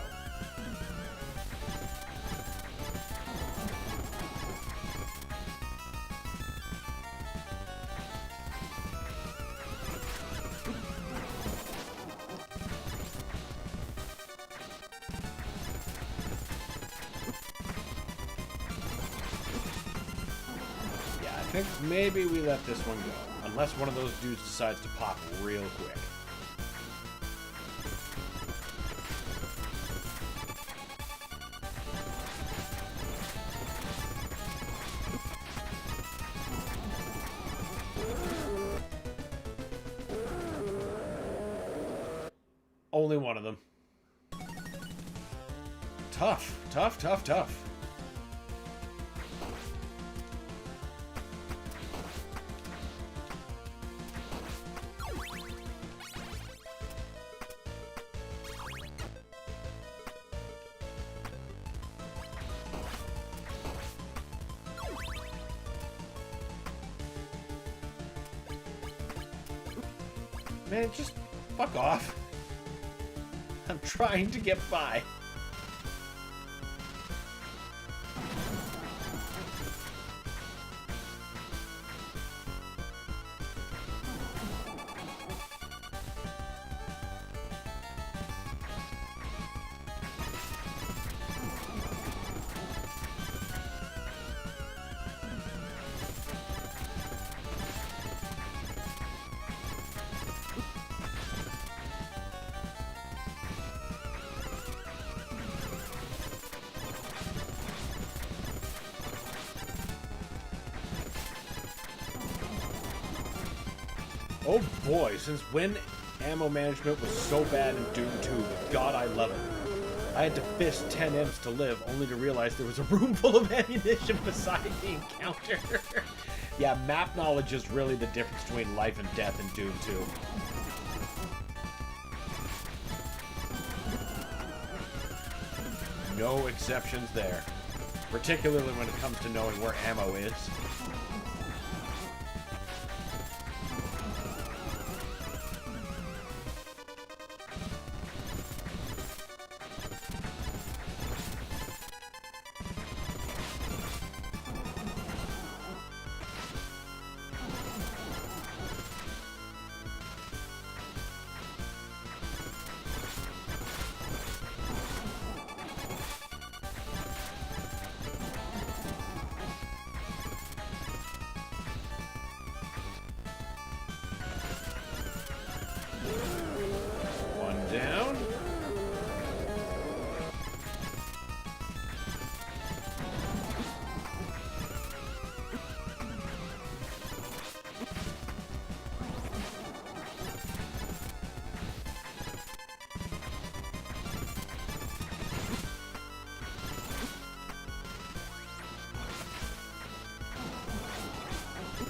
I think maybe we let this one go. Unless one of those dudes decides to pop real quick. Only one of them. Tough, tough, tough, tough. Man, just fuck off. I'm trying to get by. Oh boy, since when ammo management was so bad in Doom 2, but God, I love it. I had to fist 10 imps to live, only to realize there was a room full of ammunition beside the encounter. Yeah, map knowledge is really the difference between life and death in Doom 2. No exceptions there. Particularly when it comes to knowing where ammo is.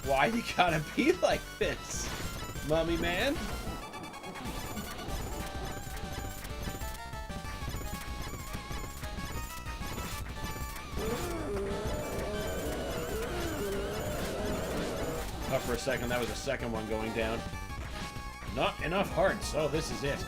Why you gotta be like this, mummy man? Oh, for a second, that was the second one going down. Not enough hearts. Oh, this is it.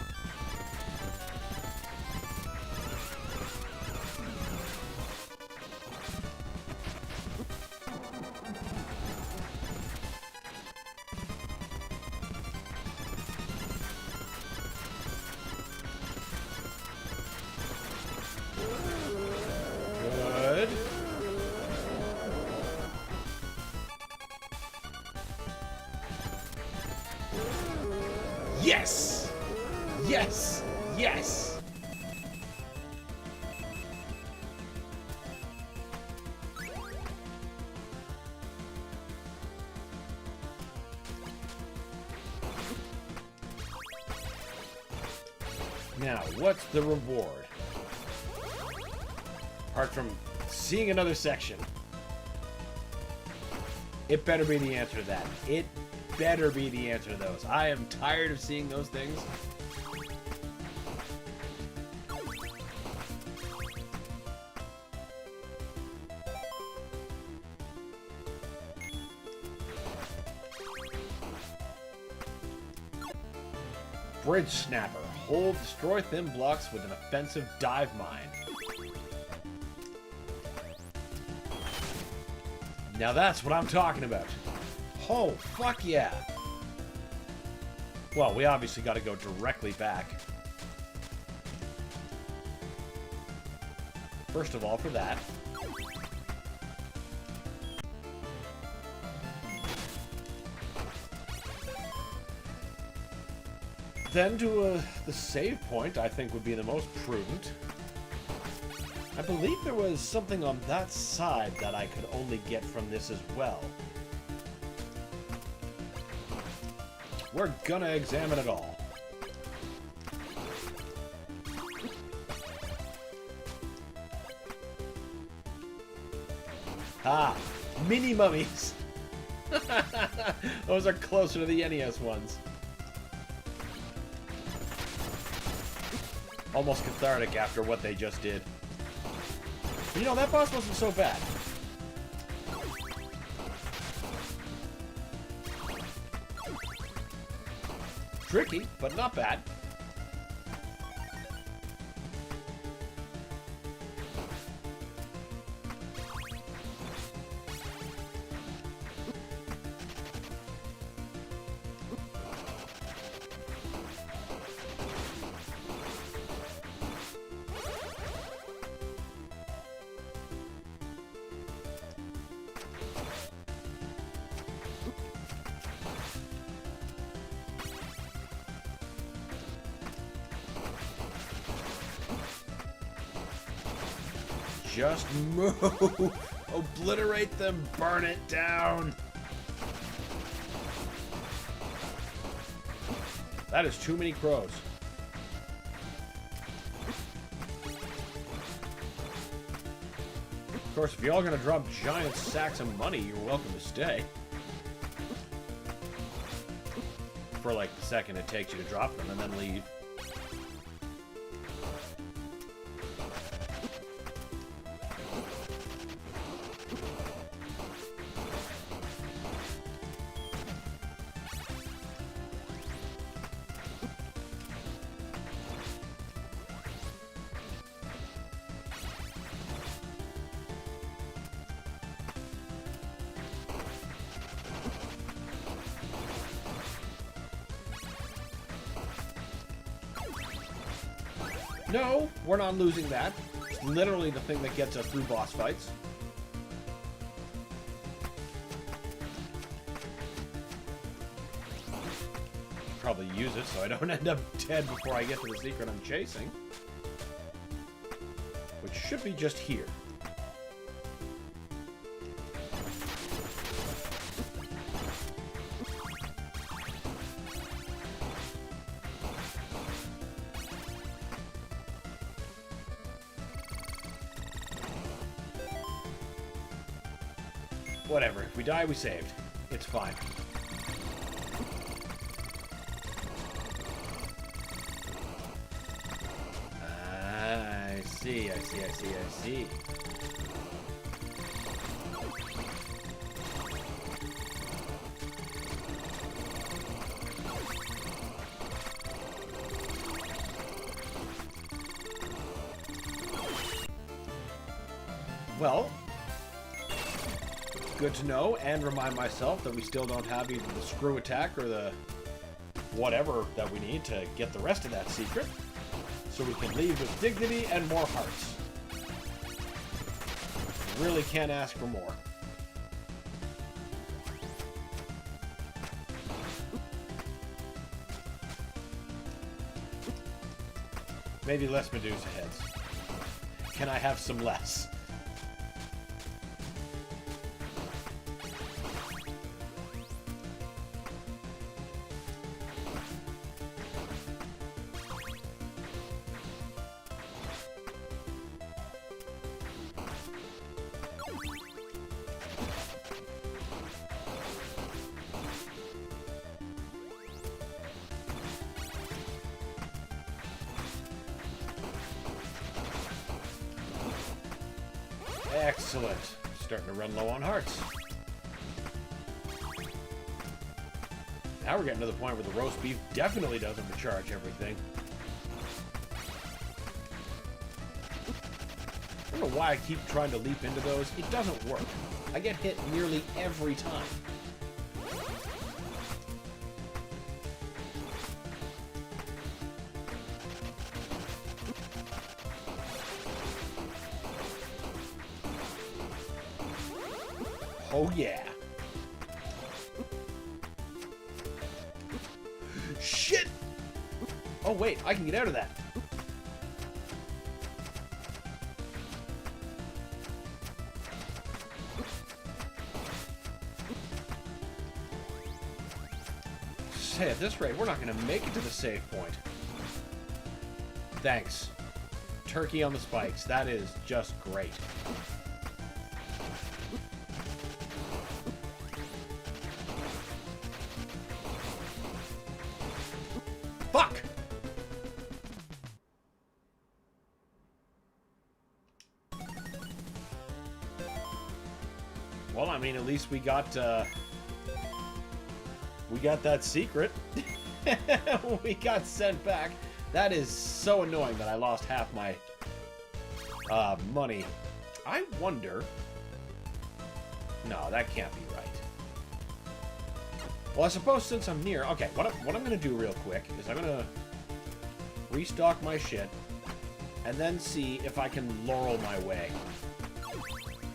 Good. Yes! Yes! Yes! Now, what's the reward? Apart from seeing another section. It better be the answer to that. It better be the answer to those. I am tired of seeing those things. Bridge Snapper. Hold, destroy thin blocks with an offensive dive mine. Now that's what I'm talking about. Oh, fuck yeah. Well, we obviously got to go directly back. First of all, for that. Then to the save point, I think would be the most prudent. I believe there was something on that side that I could only get from this as well. We're gonna examine it all. Ah, mini mummies. Those are closer to the NES ones. Almost cathartic after what they just did. You know, that boss wasn't so bad. Tricky, but not bad. Just move! Obliterate them! Burn it down! That is too many crows. Of course, if y'all gonna drop giant sacks of money, you're welcome to stay. For like the second it takes you to drop them and then leave. No, we're not losing that. It's literally the thing that gets us through boss fights. Probably use it so I don't end up dead before I get to the secret I'm chasing. Which should be just here. Whatever, if we die, we saved. It's fine. I see. Well, good to know, and remind myself that we still don't have either the screw attack or the whatever that we need to get the rest of that secret. So we can leave with dignity and more hearts. Really can't ask for more. Maybe less Medusa heads. Can I have some less? Excellent. Starting to run low on hearts. Now we're getting to the point where the roast beef definitely doesn't recharge everything. I don't know why I keep trying to leap into those. It doesn't work. I get hit nearly every time. Oh yeah. Shit! Oh wait, I can get out of that. Say, at this rate, we're not going to make it to the save point. Thanks. Turkey on the spikes. That is just great. Fuck! Well, I mean, at least we got that secret. We got sent back. That is so annoying that I lost half my money. I wonder... No, that can't be right. Well, I suppose since I'm near... Okay, what I'm going to do real quick is I'm going to restock my shit and then see if I can laurel my way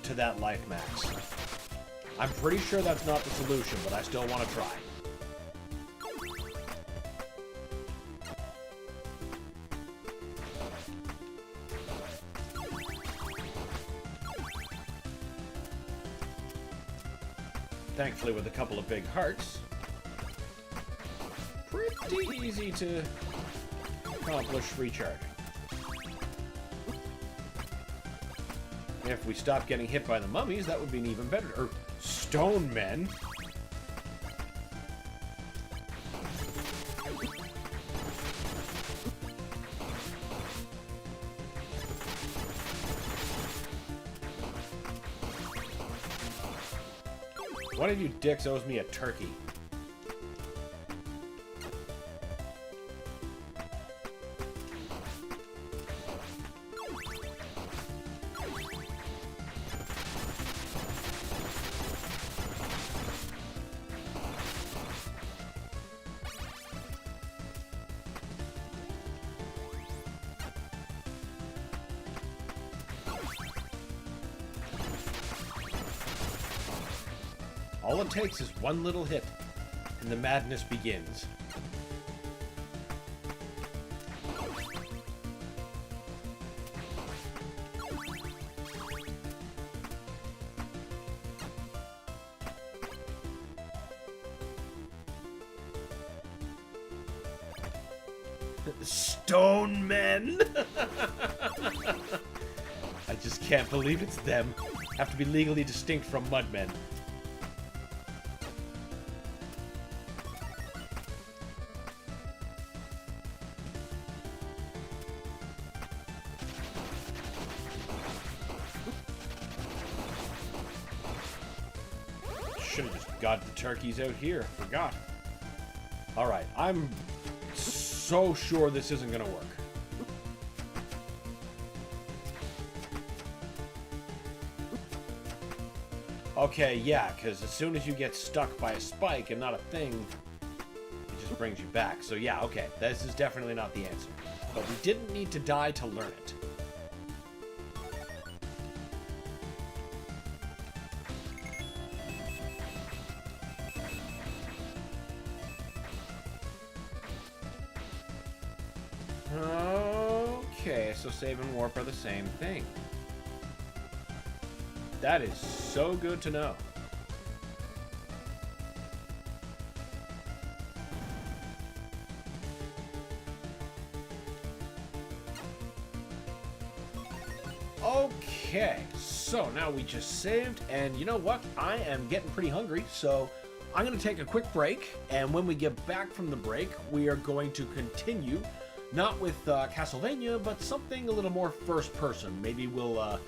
to that life max. I'm pretty sure that's not the solution, but I still want to try. Thankfully, with a couple of big hearts, pretty easy to accomplish recharging. If we stop getting hit by the mummies, that would be an even better... Or stone men. One of you dicks owes me a turkey. All it takes is one little hit, and the madness begins. Stone men! I just can't believe it's them. Have to be legally distinct from mudmen. should have just got the turkeys out here. Forgot. Alright, I'm so sure this isn't gonna work. Okay, yeah, because as soon as you get stuck by a spike and not a thing, it just brings you back. So yeah, okay, this is definitely not the answer. But we didn't need to die to learn it. Okay, so save and warp are the same thing. That is so good to know. Okay, so now we just saved, and you know what? I am getting pretty hungry, so I'm going to take a quick break, and when we get back from the break, we are going to continue, not with Castlevania, but something a little more first person. Maybe we'll,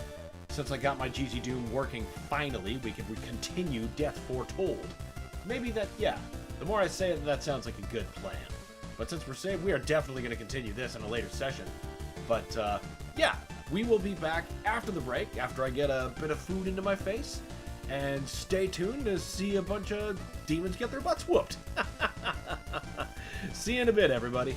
since I got my GZ Doom working finally, we could continue Death Foretold. Maybe that, yeah, the more I say it, that sounds like a good plan. But since we're saved, we are definitely going to continue this in a later session. But, yeah, we will be back after the break, after I get a bit of food into my face. And stay tuned to see a bunch of demons get their butts whooped. See you in a bit, everybody.